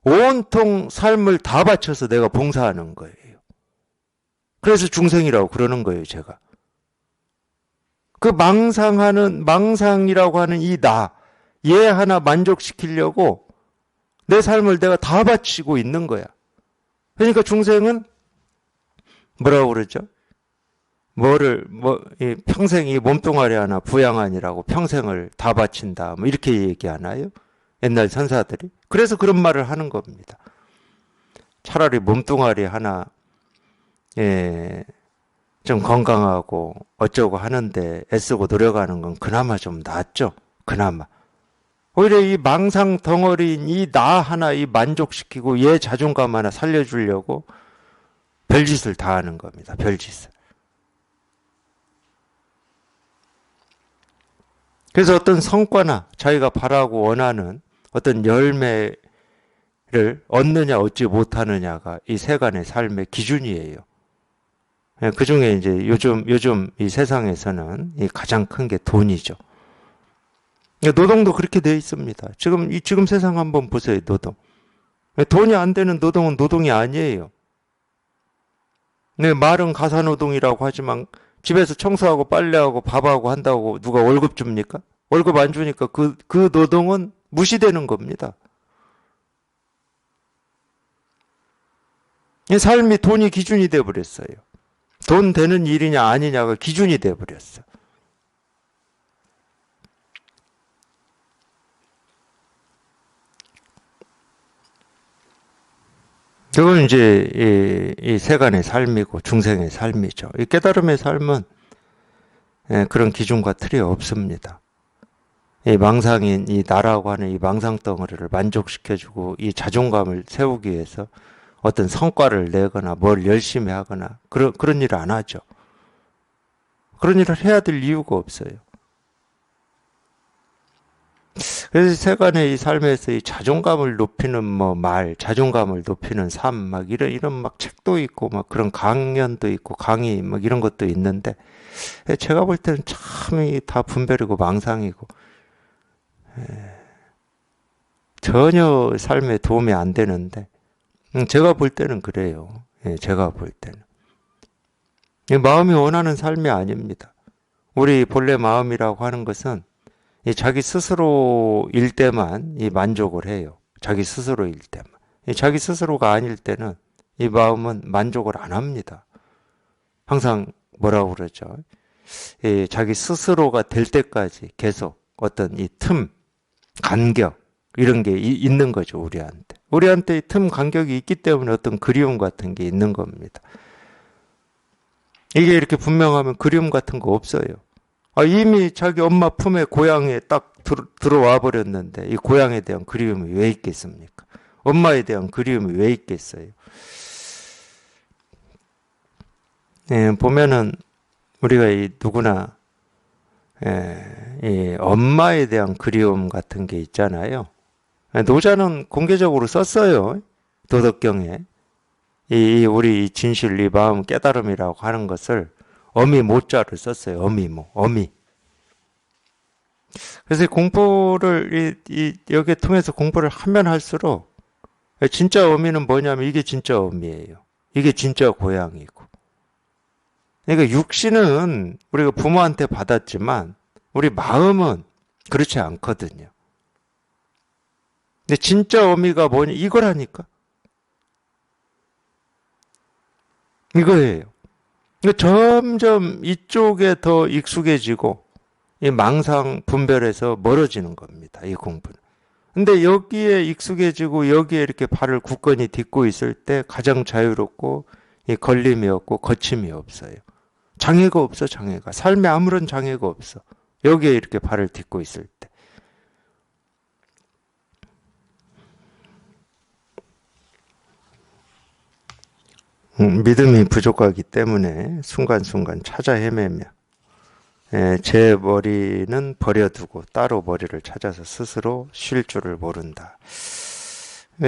온통 삶을 다 바쳐서 내가 봉사하는 거예요. 그래서 중생이라고 그러는 거예요, 제가. 그 망상이라고 하는 이 얘 하나 만족시키려고 내 삶을 내가 다 바치고 있는 거야. 그러니까 중생은 뭐라고 그러죠? 평생 이 몸뚱아리 하나 부양하니라고 평생을 다 바친다. 뭐 이렇게 얘기하나요? 옛날 선사들이. 그래서 그런 말을 하는 겁니다. 차라리 몸뚱아리 하나, 좀 건강하고 어쩌고 하는데 애쓰고 노력하는 건 그나마 좀 낫죠. 그나마. 오히려 이 망상 덩어리인 이 나 하나 이 만족시키고 얘 자존감 하나 살려주려고 별짓을 다 하는 겁니다. 별짓을. 그래서 어떤 성과나 자기가 바라고 원하는 어떤 열매를 얻느냐 얻지 못하느냐가 이 세간의 삶의 기준이에요. 그 중에 이제 요즘 이 세상에서는 이 가장 큰 게 돈이죠. 노동도 그렇게 되어 있습니다. 지금 세상 한번 보세요, 노동. 돈이 안 되는 노동은 노동이 아니에요. 네, 말은 가사노동이라고 하지만 집에서 청소하고 빨래하고 밥하고 한다고 누가 월급 줍니까? 월급 안 주니까 그 노동은 무시되는 겁니다. 이 삶이 돈이 기준이 돼버렸어요. 돈 되는 일이냐 아니냐가 기준이 돼버렸어. 그건 이제 이 세간의 삶이고 중생의 삶이죠. 이 깨달음의 삶은 그런 기준과 틀이 없습니다. 이 망상인 이 나라고 하는 이 망상 덩어리를 만족시켜주고 이 자존감을 세우기 위해서 어떤 성과를 내거나 뭘 열심히 하거나 그런 일을 안 하죠. 그런 일을 해야 될 이유가 없어요. 그래서 세간의 이 삶에서 이 자존감을 높이는 자존감을 높이는 삶, 막 이런 막 책도 있고 막 그런 강연도 있고 강의 막 이런 것도 있는데 제가 볼 때는 참 다 분별이고 망상이고 전혀 삶에 도움이 안 되는데 제가 볼 때는 그래요. 제가 볼 때는 마음이 원하는 삶이 아닙니다. 우리 본래 마음이라고 하는 것은 이 자기 스스로일 때만 이 만족을 해요. 자기 스스로일 때만. 이 자기 스스로가 아닐 때는 이 마음은 만족을 안 합니다. 항상 뭐라고 그러죠? 이 자기 스스로가 될 때까지 계속 어떤 이 틈, 간격 이런 게 있는 거죠, 우리한테. 우리한테 이 틈, 간격이 있기 때문에 어떤 그리움 같은 게 있는 겁니다. 이게 이렇게 분명하면 그리움 같은 거 없어요. 이미 자기 엄마 품에 고향에 딱 들어와 버렸는데 이 고향에 대한 그리움이 왜 있겠습니까? 엄마에 대한 그리움이 왜 있겠어요? 보면은 우리가 이 누구나 이 엄마에 대한 그리움 같은 게 있잖아요. 노자는 공개적으로 썼어요. 도덕경에. 우리 진실, 이 마음 깨달음이라고 하는 것을 어미 모자를 썼어요. 어미모, 어미. 그래서 공부를 여기에 통해서 공부를 하면 할수록 진짜 어미는 뭐냐면 이게 진짜 어미예요. 이게 진짜 고향이고. 그러니까 육신은 우리가 부모한테 받았지만 우리 마음은 그렇지 않거든요. 근데 진짜 어미가 뭐냐 이거라니까. 이거예요. 그러니까 점점 이쪽에 더 익숙해지고 이 망상 분별에서 멀어지는 겁니다. 이 공부는. 근데 여기에 익숙해지고 여기에 이렇게 발을 굳건히 딛고 있을 때 가장 자유롭고 이 걸림이 없고 거침이 없어요. 장애가 없어, 장애가. 삶에 아무런 장애가 없어. 여기에 이렇게 발을 딛고 있을 때. 믿음이 부족하기 때문에 순간순간 찾아 헤매며 제 머리는 버려두고 따로 머리를 찾아서 스스로 쉴 줄을 모른다.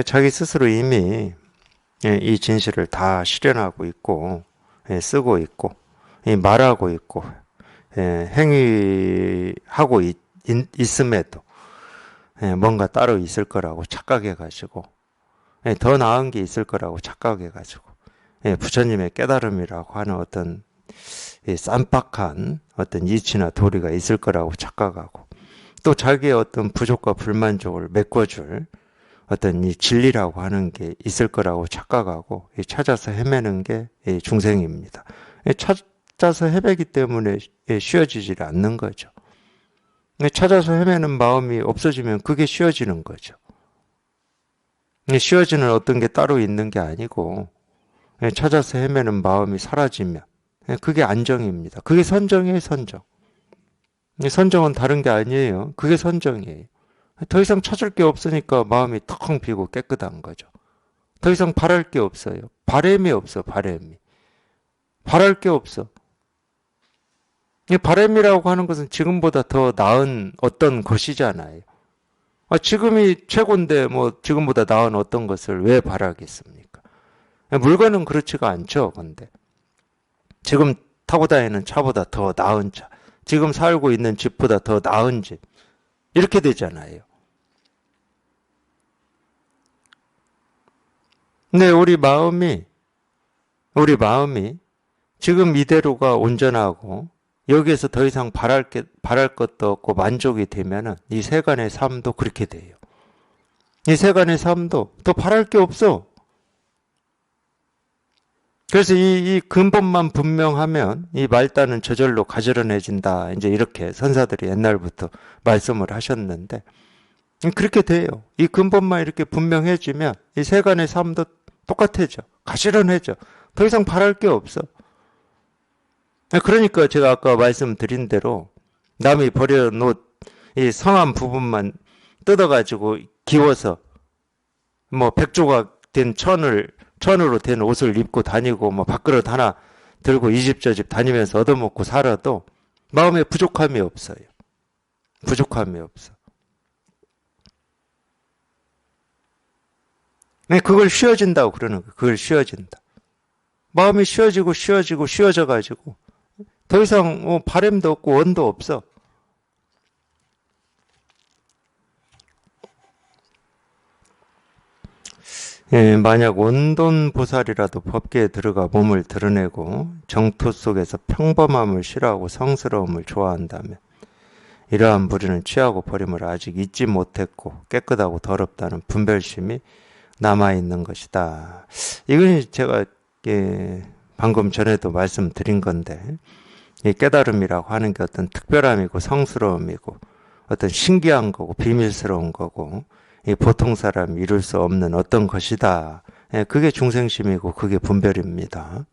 자기 스스로 이미 이 진실을 다 실현하고 있고 쓰고 있고 말하고 있고 행위하고 있음에도 뭔가 따로 있을 거라고 착각해가지고 더 나은 게 있을 거라고 착각해가지고 부처님의 깨달음이라고 하는 어떤 쌈박한 어떤 이치나 도리가 있을 거라고 착각하고 또 자기의 어떤 부족과 불만족을 메꿔줄 어떤 이 진리라고 하는 게 있을 거라고 착각하고 찾아서 헤매는 게 중생입니다. 찾아서 헤매기 때문에 쉬어지지 않는 거죠. 찾아서 헤매는 마음이 없어지면 그게 쉬어지는 거죠. 쉬어지는 어떤 게 따로 있는 게 아니고 찾아서 헤매는 마음이 사라지면 그게 안정입니다. 그게 선정이에요, 선정. 선정은 다른 게 아니에요. 그게 선정이에요. 더 이상 찾을 게 없으니까 마음이 텅 비고 깨끗한 거죠. 더 이상 바랄 게 없어요. 바램이 없어, 바램이. 바랄 게 없어. 이 바램이라고 하는 것은 지금보다 더 나은 어떤 것이잖아요. 지금이 최고인데 뭐 지금보다 나은 어떤 것을 왜 바라겠습니까? 물건은 그렇지가 않죠, 근데. 지금 타고 다니는 차보다 더 나은 차, 지금 살고 있는 집보다 더 나은 집, 이렇게 되잖아요. 근데 우리 마음이 지금 이대로가 온전하고 여기에서 더 이상 바랄 것도 없고 만족이 되면은 이 세간의 삶도 그렇게 돼요. 이 세간의 삶도 더 바랄 게 없어. 그래서 이 근본만 분명하면 이 말단은 저절로 가지런해진다. 이제 이렇게 선사들이 옛날부터 말씀을 하셨는데 그렇게 돼요. 이 근본만 이렇게 분명해지면 이 세간의 삶도 똑같아져. 가지런해져. 더 이상 바랄 게 없어. 그러니까 제가 아까 말씀드린 대로 남이 버려놓은 이 성한 부분만 뜯어가지고 기워서 뭐 백조각 된 천으로 된 옷을 입고 다니고 뭐 밥그릇 하나 들고 이 집 저 집 다니면서 얻어먹고 살아도 마음에 부족함이 없어요. 부족함이 없어. 네, 그걸 쉬어진다고 그러는 거예요. 그걸 쉬어진다. 마음이 쉬어져가지고 더 이상 바램도 없고 원도 없어. 예, 만약 온돈보살이라도 법계에 들어가 몸을 드러내고 정토 속에서 평범함을 싫어하고 성스러움을 좋아한다면 이러한 부류는 취하고 버림을 아직 잊지 못했고 깨끗하고 더럽다는 분별심이 남아있는 것이다. 이건 제가 방금 전에도 말씀드린 건데 이 깨달음이라고 하는 게 어떤 특별함이고 성스러움이고 어떤 신기한 거고 비밀스러운 거고 이 보통 사람이 이룰 수 없는 어떤 것이다. 그게 중생심이고 그게 분별입니다.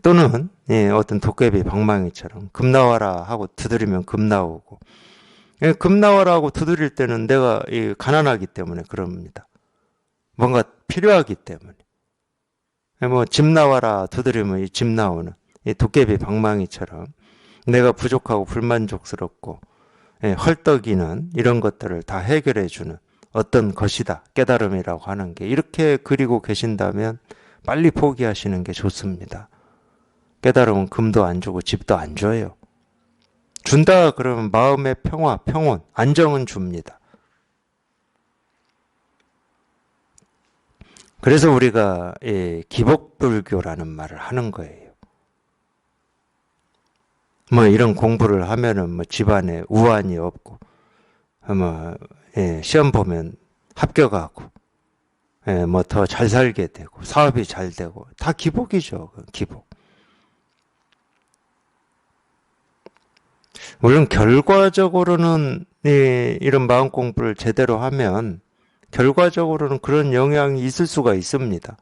또는 어떤 도깨비 방망이처럼 금 나와라 하고 두드리면 금 나오고 금 나와라 하고 두드릴 때는 내가 가난하기 때문에 그럽니다. 뭔가 필요하기 때문에 뭐 집 나와라 두드리면 이 집 나오는 이 도깨비 방망이처럼 내가 부족하고 불만족스럽고 헐떡이는 이런 것들을 다 해결해주는 어떤 것이다. 깨달음이라고 하는 게 이렇게 그리고 계신다면 빨리 포기하시는 게 좋습니다. 깨달음은 금도 안 주고 집도 안 줘요. 준다 그러면 마음의 평화, 평온, 안정은 줍니다. 그래서 우리가 기복불교라는 말을 하는 거예요. 뭐 이런 공부를 하면은 뭐 집안에 우환이 없고 시험 보면 합격하고 뭐 더 잘 살게 되고 사업이 잘 되고 다 기복이죠. 기복. 물론 결과적으로는 이런 마음 공부를 제대로 하면 결과적으로는 그런 영향이 있을 수가 있습니다.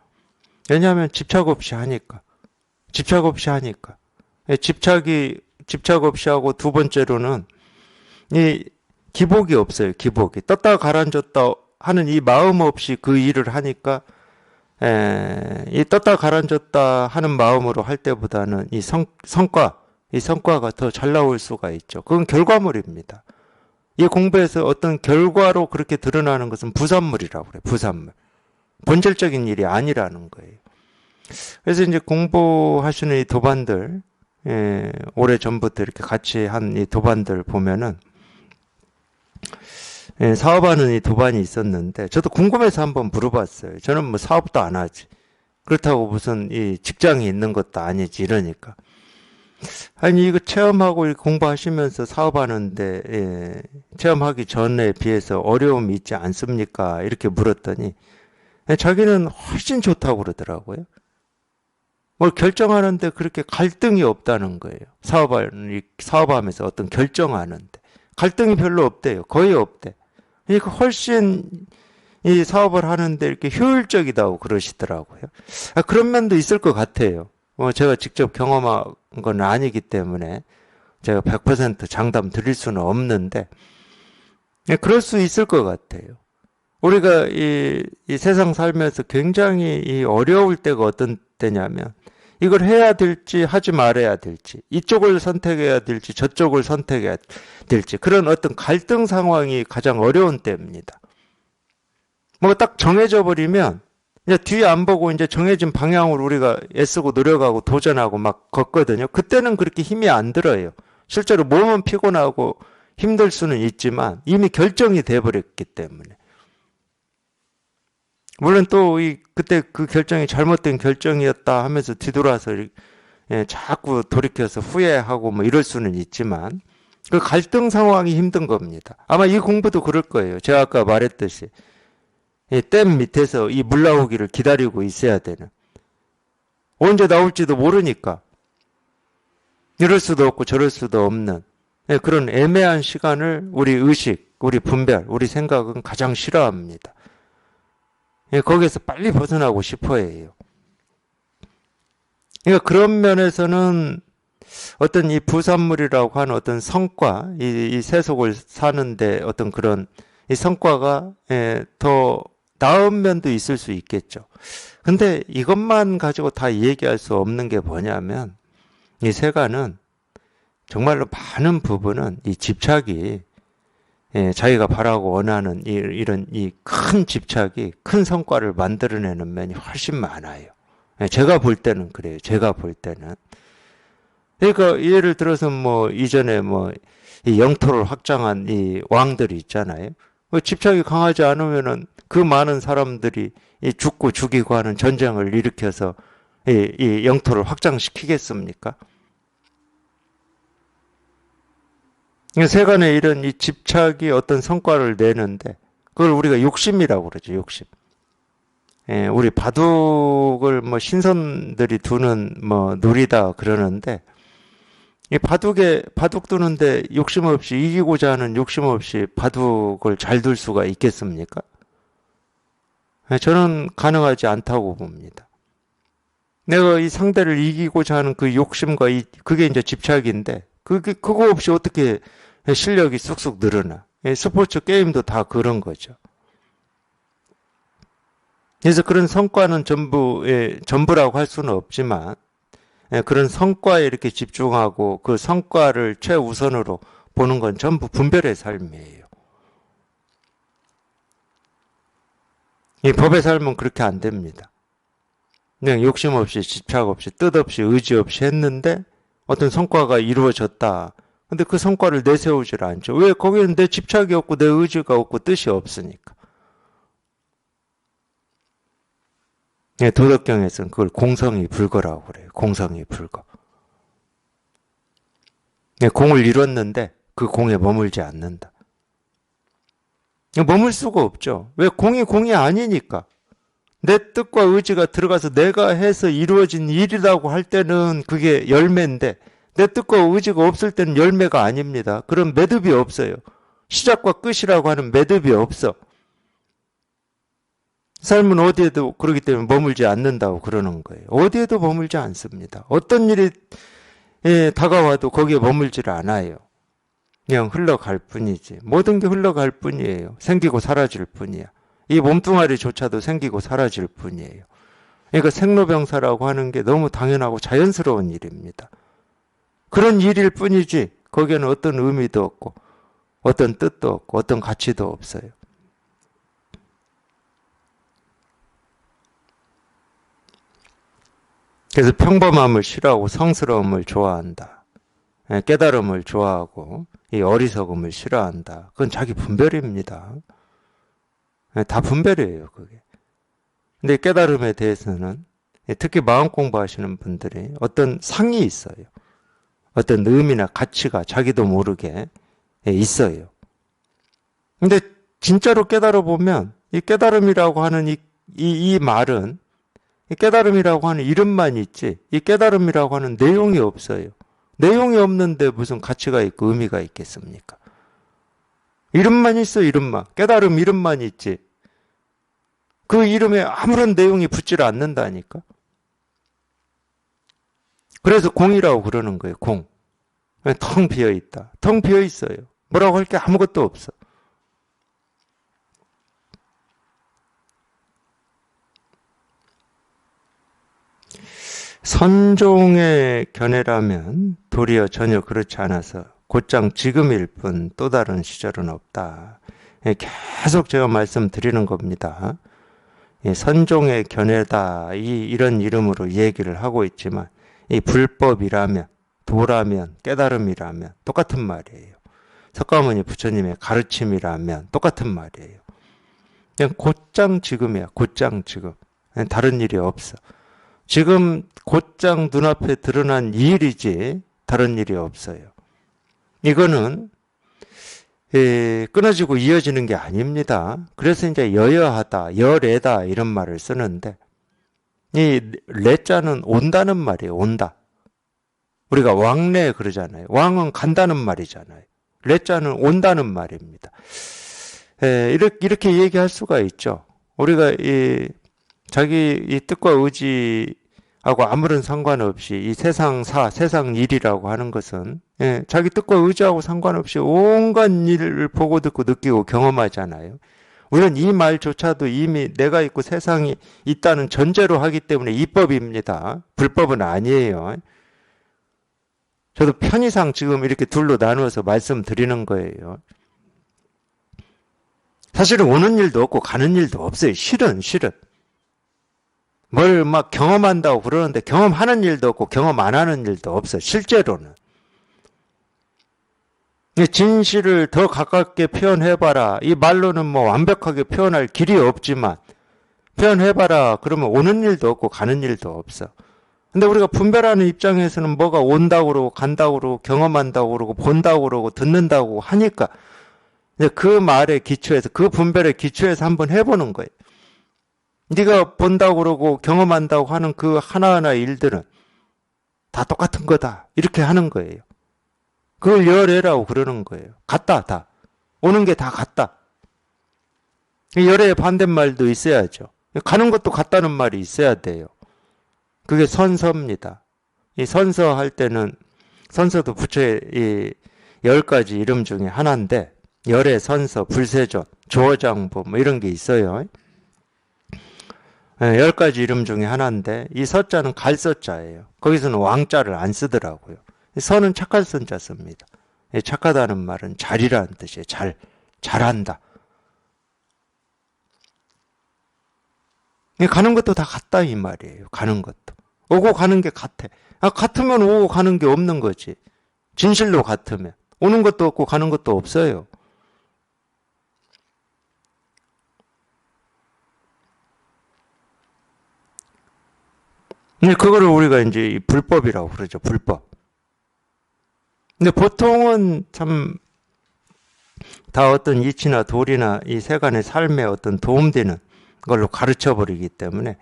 왜냐하면 집착 없이 하니까. 집착 없이 하고 두 번째로는 이 기복이 없어요. 기복이. 떴다 가라앉았다 하는 이 마음 없이 그 일을 하니까 이 떴다 가라앉았다 하는 마음으로 할 때보다는 이 성과가 더 잘 나올 수가 있죠. 그건 결과물입니다. 이 공부에서 어떤 결과로 그렇게 드러나는 것은 부산물이라고 그래요. 부산물. 본질적인 일이 아니라는 거예요. 그래서 이제 공부하시는 이 도반들, 오래 전부터 이렇게 같이 한 이 도반들 보면은, 사업하는 이 도반이 있었는데, 저도 궁금해서 한번 물어봤어요. 저는 뭐 사업도 안 하지. 그렇다고 무슨 이 직장이 있는 것도 아니지, 이러니까. 아니, 이거 체험하고 공부하시면서 사업하는데, 체험하기 전에 비해서 어려움이 있지 않습니까? 이렇게 물었더니, 자기는 훨씬 좋다고 그러더라고요. 뭘 결정하는데 그렇게 갈등이 없다는 거예요. 사업하면서 어떤 결정하는데. 갈등이 별로 없대요. 거의 없대. 그러니까 훨씬 이 사업을 하는데 이렇게 효율적이다고 그러시더라고요. 그런 면도 있을 것 같아요. 제가 직접 경험한 건 아니기 때문에 제가 100% 장담 드릴 수는 없는데, 그럴 수 있을 것 같아요. 우리가 이 세상 살면서 굉장히 이 어려울 때가 어떤 때냐면, 이걸 해야 될지 하지 말아야 될지, 이쪽을 선택해야 될지 저쪽을 선택해야 될지, 그런 어떤 갈등 상황이 가장 어려운 때입니다. 뭐 딱 정해져 버리면 이제 뒤에 안 보고 이제 정해진 방향으로 우리가 애쓰고 노력하고 도전하고 막 걷거든요. 그때는 그렇게 힘이 안 들어요. 실제로 몸은 피곤하고 힘들 수는 있지만 이미 결정이 돼버렸기 때문에. 물론 또 그때 그 결정이 잘못된 결정이었다 하면서 뒤돌아서 자꾸 돌이켜서 후회하고 뭐 이럴 수는 있지만 그 갈등 상황이 힘든 겁니다. 아마 이 공부도 그럴 거예요. 제가 아까 말했듯이 댐 밑에서 이 물 나오기를 기다리고 있어야 되는, 언제 나올지도 모르니까 이럴 수도 없고 저럴 수도 없는 그런 애매한 시간을 우리 의식, 우리 분별, 우리 생각은 가장 싫어합니다. 거기에서 빨리 벗어나고 싶어 해요. 그러니까 그런 면에서는 어떤 이 부산물이라고 하는 어떤 성과, 이 세속을 사는데 어떤 그런 이 성과가 더 나은 면도 있을 수 있겠죠. 근데 이것만 가지고 다 얘기할 수 없는 게 뭐냐면 이 세간은 정말로 많은 부분은 이 집착이 자기가 바라고 원하는 이런 이 큰 집착이 큰 성과를 만들어내는 면이 훨씬 많아요. 제가 볼 때는 그래요. 제가 볼 때는. 그러니까 예를 들어서 뭐 이전에 뭐 이 영토를 확장한 이 왕들이 있잖아요. 집착이 강하지 않으면은 그 많은 사람들이 이 죽고 죽이고 하는 전쟁을 일으켜서 이 영토를 확장시키겠습니까? 세간의 이런 이 집착이 어떤 성과를 내는데 그걸 우리가 욕심이라고 그러죠. 욕심. 우리 바둑을 뭐 신선들이 두는 뭐 놀이다 그러는데 이 바둑 두는데 욕심 없이 이기고자 하는 욕심 없이 바둑을 잘 둘 수가 있겠습니까? 저는 가능하지 않다고 봅니다. 내가 이 상대를 이기고자 하는 그 욕심과 그게 이제 집착인데 그거 없이 어떻게 실력이 쑥쑥 늘어나. 스포츠 게임도 다 그런 거죠. 그래서 그런 성과는 전부라고 할 수는 없지만 그런 성과에 이렇게 집중하고 그 성과를 최우선으로 보는 건 전부 분별의 삶이에요. 이 법의 삶은 그렇게 안 됩니다. 그냥 욕심 없이 집착 없이 뜻 없이 의지 없이 했는데 어떤 성과가 이루어졌다. 근데 그 성과를 내세우질 않죠. 왜? 거기는 내 집착이 없고 내 의지가 없고 뜻이 없으니까. 도덕경에서는 그걸 공성이 불거라고 그래요. 공성이 불거. 공을 이뤘는데 그 공에 머물지 않는다. 머물 수가 없죠. 왜? 공이 아니니까. 내 뜻과 의지가 들어가서 내가 해서 이루어진 일이라고 할 때는 그게 열매인데 내 뜻과 의지가 없을 때는 열매가 아닙니다. 그런 매듭이 없어요. 시작과 끝이라고 하는 매듭이 없어. 삶은 어디에도 그러기 때문에 머물지 않는다고 그러는 거예요. 어디에도 머물지 않습니다. 어떤 일이 다가와도 거기에 머물지를 않아요. 그냥 흘러갈 뿐이지. 모든 게 흘러갈 뿐이에요. 생기고 사라질 뿐이야. 이 몸뚱아리조차도 생기고 사라질 뿐이에요. 그러니까 생로병사라고 하는 게 너무 당연하고 자연스러운 일입니다. 그런 일일 뿐이지 거기에는 어떤 의미도 없고 어떤 뜻도 없고 어떤 가치도 없어요. 그래서 평범함을 싫어하고 성스러움을 좋아한다. 깨달음을 좋아하고 이 어리석음을 싫어한다. 그건 자기 분별입니다. 다 분별이에요, 그게. 근데 깨달음에 대해서는 특히 마음 공부하시는 분들이 어떤 상이 있어요. 어떤 의미나 가치가 자기도 모르게 있어요. 근데 진짜로 깨달아 보면 이 깨달음이라고 하는 이 말은 이 깨달음이라고 하는 이름만 있지 이 깨달음이라고 하는 내용이 없어요. 내용이 없는데 무슨 가치가 있고 의미가 있겠습니까? 이름만 있어, 이름만. 깨달음 이름만 있지. 그 이름에 아무런 내용이 붙질 않는다니까. 그래서 공이라고 그러는 거예요. 공. 텅 비어 있다. 텅 비어 있어요. 뭐라고 할 게 아무것도 없어. 선종의 견해라면 도리어 전혀 그렇지 않아서 곧장 지금일 뿐 또 다른 시절은 없다. 계속 제가 말씀드리는 겁니다. 선종의 견해다 이런 이름으로 얘기를 하고 있지만 이 불법이라면 도라면 깨달음이라면 똑같은 말이에요. 석가모니 부처님의 가르침이라면 똑같은 말이에요. 그냥 곧장 지금이야. 곧장 지금. 다른 일이 없어. 지금 곧장 눈앞에 드러난 일이지 다른 일이 없어요. 이거는 끊어지고 이어지는 게 아닙니다. 그래서 이제 여여하다, 여래다 이런 말을 쓰는데 이 레자는 온다는 말이에요. 온다. 우리가 왕래 그러잖아요. 왕은 간다는 말이잖아요. 레자는 온다는 말입니다. 이렇게 얘기할 수가 있죠. 우리가 자기 이 뜻과 의지하고 아무런 상관없이 이 세상사, 세상 일이라고 하는 것은 자기 뜻과 의지하고 상관없이 온갖 일을 보고 듣고 느끼고 경험하잖아요. 우리는 이 말조차도 이미 내가 있고 세상이 있다는 전제로 하기 때문에 이법입니다. 불법은 아니에요. 저도 편의상 지금 이렇게 둘로 나누어서 말씀드리는 거예요. 사실은 오는 일도 없고 가는 일도 없어요. 실은. 뭘 막 경험한다고 그러는데 경험하는 일도 없고 경험 안 하는 일도 없어. 실제로는. 진실을 더 가깝게 표현해봐라. 이 말로는 뭐 완벽하게 표현할 길이 없지만 표현해봐라. 그러면 오는 일도 없고 가는 일도 없어. 근데 우리가 분별하는 입장에서는 뭐가 온다고 그러고 간다고 그러고 경험한다고 그러고 본다고 그러고 듣는다고 하니까 이제 그 말의 기초에서 그 분별의 기초에서 한번 해보는 거예요. 네가 본다고 그러고 경험한다고 하는 그 하나하나의 일들은 다 똑같은 거다. 이렇게 하는 거예요. 그걸 열애라고 그러는 거예요. 같다, 다. 오는 게 다 같다. 열애의 반대말도 있어야죠. 가는 것도 같다는 말이 있어야 돼요. 그게 선서입니다. 이 선서 할 때는 선서도 부처의 이 10가지 이름 중에 하나인데 열애, 선서, 불세존, 조어장부 뭐 이런 게 있어요. 10가지 이름 중에 하나인데 이 서자는 갈서자예요. 거기서는 왕자를 안 쓰더라고요. 서는 착할 선자 씁니다. 착하다는 말은 잘이라는 뜻이에요. 잘한다. 가는 것도 다 같다 이 말이에요. 가는 것도. 오고 가는 게 같아. 같으면 오고 가는 게 없는 거지. 진실로 같으면. 오는 것도 없고 가는 것도 없어요. 근데 그거를 우리가 이제 불법이라고 그러죠. 불법. 근데 보통은 참 다 어떤 이치나 도리나 이 세간의 삶에 어떤 도움되는 걸로 가르쳐 버리기 때문에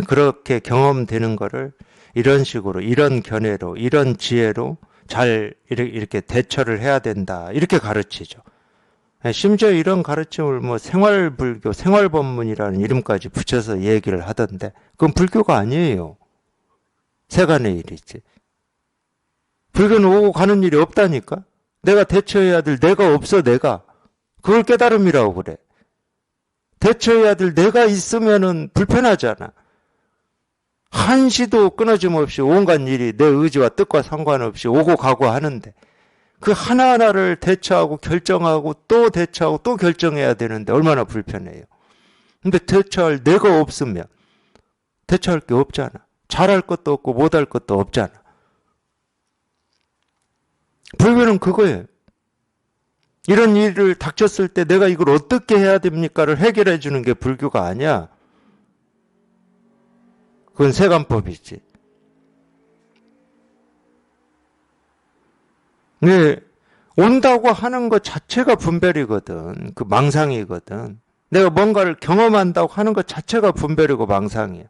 그렇게 경험되는 거를 이런 식으로 이런 견해로 이런 지혜로 잘 이렇게 대처를 해야 된다 이렇게 가르치죠. 심지어 이런 가르침을 뭐 생활불교 생활법문이라는 이름까지 붙여서 얘기를 하던데 그건 불교가 아니에요. 세간의 일이지. 불교는 오고 가는 일이 없다니까. 내가 대처해야 될 내가 없어. 내가 그걸 깨달음이라고 그래. 대처해야 될 내가 있으면은 불편하잖아. 한시도 끊어짐 없이 온갖 일이 내 의지와 뜻과 상관없이 오고 가고 하는데 그 하나하나를 대처하고 결정하고 또 대처하고 또 결정해야 되는데 얼마나 불편해요. 근데 대처할 내가 없으면 대처할 게 없잖아. 잘할 것도 없고 못할 것도 없잖아. 불교는 그거예요. 이런 일을 닥쳤을 때 내가 이걸 어떻게 해야 됩니까를 해결해 주는 게 불교가 아니야. 그건 세간법이지. 네, 온다고 하는 것 자체가 분별이거든. 그 망상이거든. 내가 뭔가를 경험한다고 하는 것 자체가 분별이고 망상이야.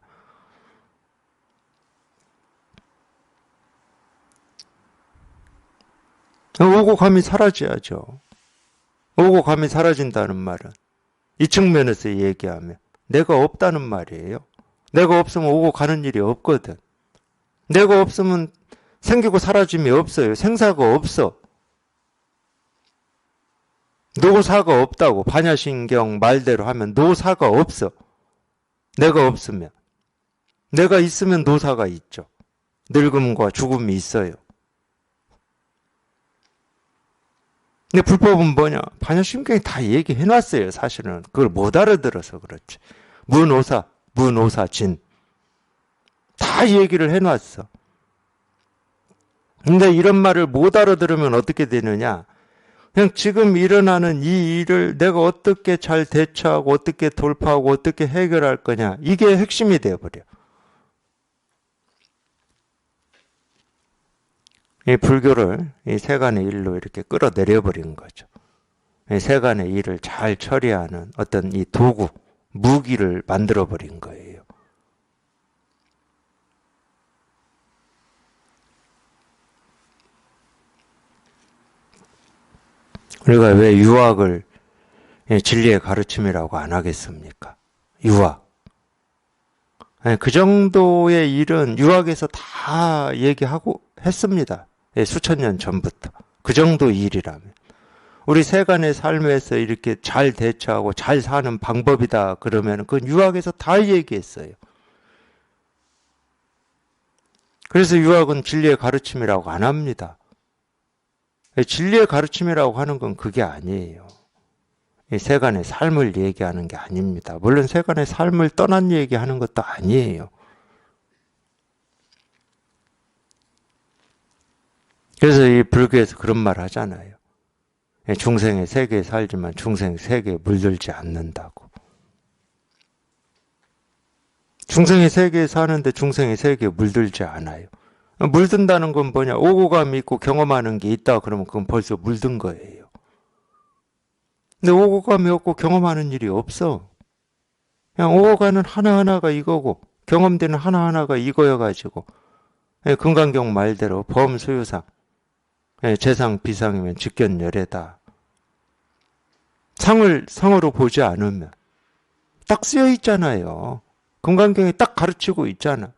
오고 감이 사라져야죠. 오고 감이 사라진다는 말은 이 측면에서 얘기하면 내가 없다는 말이에요. 내가 없으면 오고 가는 일이 없거든. 내가 없으면 생기고 사라짐이 없어요. 생사가 없어. 노사가 없다고 반야신경 말대로 하면 노사가 없어. 내가 없으면. 내가 있으면 노사가 있죠. 늙음과 죽음이 있어요. 근데 불법은 뭐냐? 반야심경이 다 얘기해놨어요. 사실은 그걸 못 알아들어서 그렇지. 무노사, 무노사진 다 얘기를 해놨어. 근데 이런 말을 못 알아들으면 어떻게 되느냐? 그냥 지금 일어나는 이 일을 내가 어떻게 잘 대처하고 어떻게 돌파하고 어떻게 해결할 거냐. 이게 핵심이 되어버려. 이 불교를 이 세간의 일로 이렇게 끌어내려 버린 거죠. 이 세간의 일을 잘 처리하는 어떤 이 도구, 무기를 만들어 버린 거예요. 우리가 왜 유학을 진리의 가르침이라고 안 하겠습니까? 유학. 그 정도의 일은 유학에서 다 얘기하고 했습니다. 수천 년 전부터. 그 정도 일이라면. 우리 세간의 삶에서 이렇게 잘 대처하고 잘 사는 방법이다 그러면 그건 유학에서 다 얘기했어요. 그래서 유학은 진리의 가르침이라고 안 합니다. 진리의 가르침이라고 하는 건 그게 아니에요. 이 세간의 삶을 얘기하는 게 아닙니다. 물론 세간의 삶을 떠난 얘기하는 것도 아니에요. 그래서 이 불교에서 그런 말 하잖아요. 중생의 세계에 살지만 중생 세계에 물들지 않는다고. 중생의 세계에 사는데 중생의 세계에 물들지 않아요. 물든다는 건 뭐냐? 오고 감이 있고 경험하는 게 있다 그러면 그건 벌써 물든 거예요. 근데 오고 감이 없고 경험하는 일이 없어. 그냥 오고 가는 하나하나가 이거고 경험되는 하나하나가 이거여가지고 금강경 말대로 범수유상 재상 비상이면 직견열애다. 상을 상으로 보지 않으면 딱 쓰여 있잖아요. 금강경이 딱 가르치고 있잖아.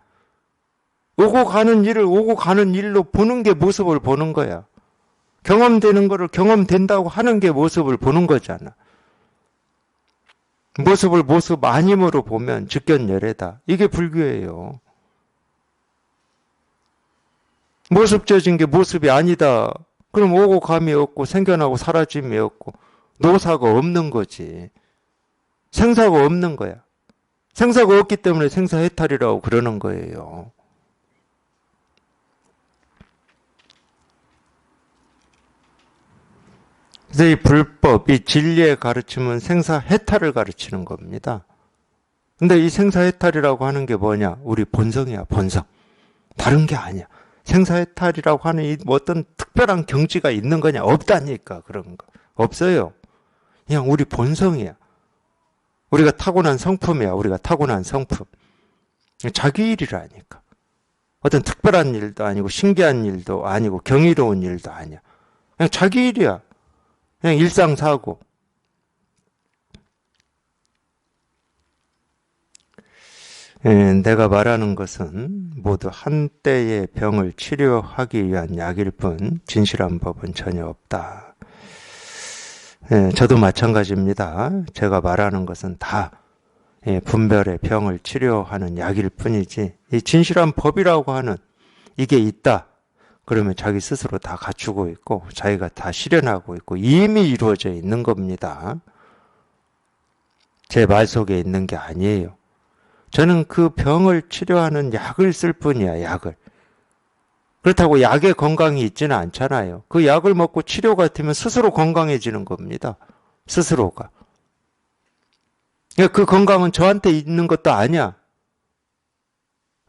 오고 가는 일을 오고 가는 일로 보는 게 모습을 보는 거야. 경험되는 거를 경험된다고 하는 게 모습을 보는 거잖아. 모습을 모습 아님으로 보면 직견열애다. 이게 불교예요. 모습져진 게 모습이 아니다. 그럼 오고 감이 없고 생겨나고 사라짐이 없고 노사가 없는 거지. 생사가 없는 거야. 생사가 없기 때문에 생사해탈이라고 그러는 거예요. 그래서 이 불법, 이 진리의 가르침은 생사해탈을 가르치는 겁니다. 근데 이 생사해탈이라고 하는 게 뭐냐? 우리 본성이야, 본성. 다른 게 아니야. 생사해탈이라고 하는 이 어떤 특별한 경지가 있는 거냐? 없다니까, 그런 거. 없어요. 그냥 우리 본성이야. 우리가 타고난 성품이야, 우리가 타고난 성품. 자기 일이라니까. 어떤 특별한 일도 아니고, 신기한 일도 아니고, 경이로운 일도 아니야. 그냥 자기 일이야. 그냥 일상사고. 내가 말하는 것은 모두 한때의 병을 치료하기 위한 약일 뿐 진실한 법은 전혀 없다. 저도 마찬가지입니다. 제가 말하는 것은 다 분별의 병을 치료하는 약일 뿐이지 이 진실한 법이라고 하는 이게 있다. 그러면 자기 스스로 다 갖추고 있고 자기가 다 실현하고 있고 이미 이루어져 있는 겁니다. 제 말 속에 있는 게 아니에요. 저는 그 병을 치료하는 약을 쓸 뿐이야, 약을. 그렇다고 약에 건강이 있지는 않잖아요. 그 약을 먹고 치료 같으면 스스로 건강해지는 겁니다. 스스로가. 그 건강은 저한테 있는 것도 아니야.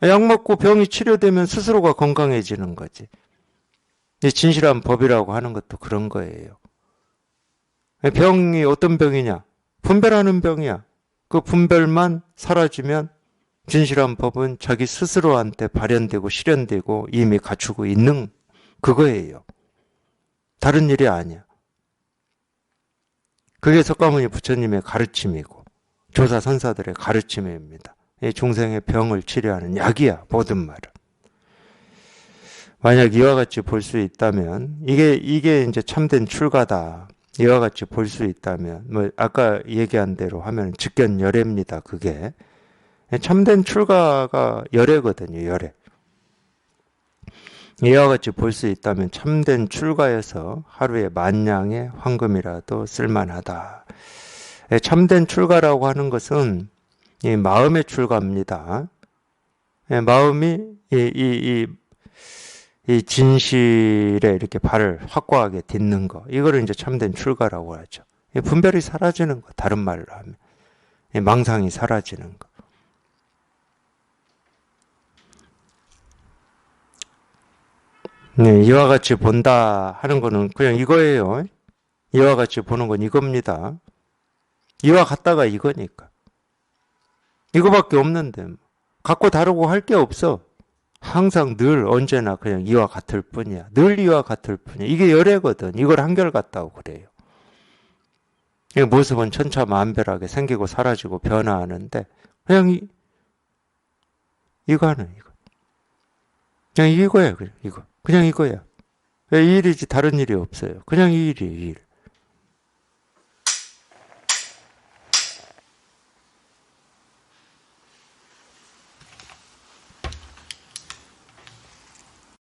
약 먹고 병이 치료되면 스스로가 건강해지는 거지. 진실한 법이라고 하는 것도 그런 거예요. 병이 어떤 병이냐? 분별하는 병이야. 그 분별만 사라지면 진실한 법은 자기 스스로한테 발현되고 실현되고 이미 갖추고 있는 그거예요. 다른 일이 아니야. 그게 석가모니 부처님의 가르침이고 조사선사들의 가르침입니다. 이 중생의 병을 치료하는 약이야, 모든 말은. 만약 이와 같이 볼 수 있다면 이게 이제 참된 출가다. 이와 같이 볼 수 있다면 뭐 아까 얘기한 대로 하면 직견열애입니다. 그게 참된 출가가 열애거든요. 열애. 이와 같이 볼 수 있다면 참된 출가에서 하루에 10,000냥의 황금이라도 쓸만하다. 참된 출가라고 하는 것은 이 마음의 출가입니다. 마음이 이 진실에 이렇게 발을 확고하게 딛는 거, 이거를 이제 참된 출가라고 하죠. 이 분별이 사라지는 거, 다른 말로 하면. 이 망상이 사라지는 거. 네, 이와 같이 본다 하는 거는 그냥 이거예요. 이와 같이 보는 건 이겁니다. 이와 같다가 이거니까. 이거밖에 없는데, 같고 다르고 할 게 없어. 항상 늘 언제나 그냥 이와 같을 뿐이야. 늘 이와 같을 뿐이야. 이게 열애거든. 이걸 한결같다고 그래요. 이 모습은 천차만별하게 생기고 사라지고 변화하는데 그냥 이거 하는 이거. 그냥 이거야. 그냥 이거. 그냥 이거야. 이 일이지 다른 일이 없어요. 그냥 이 일이 이 일.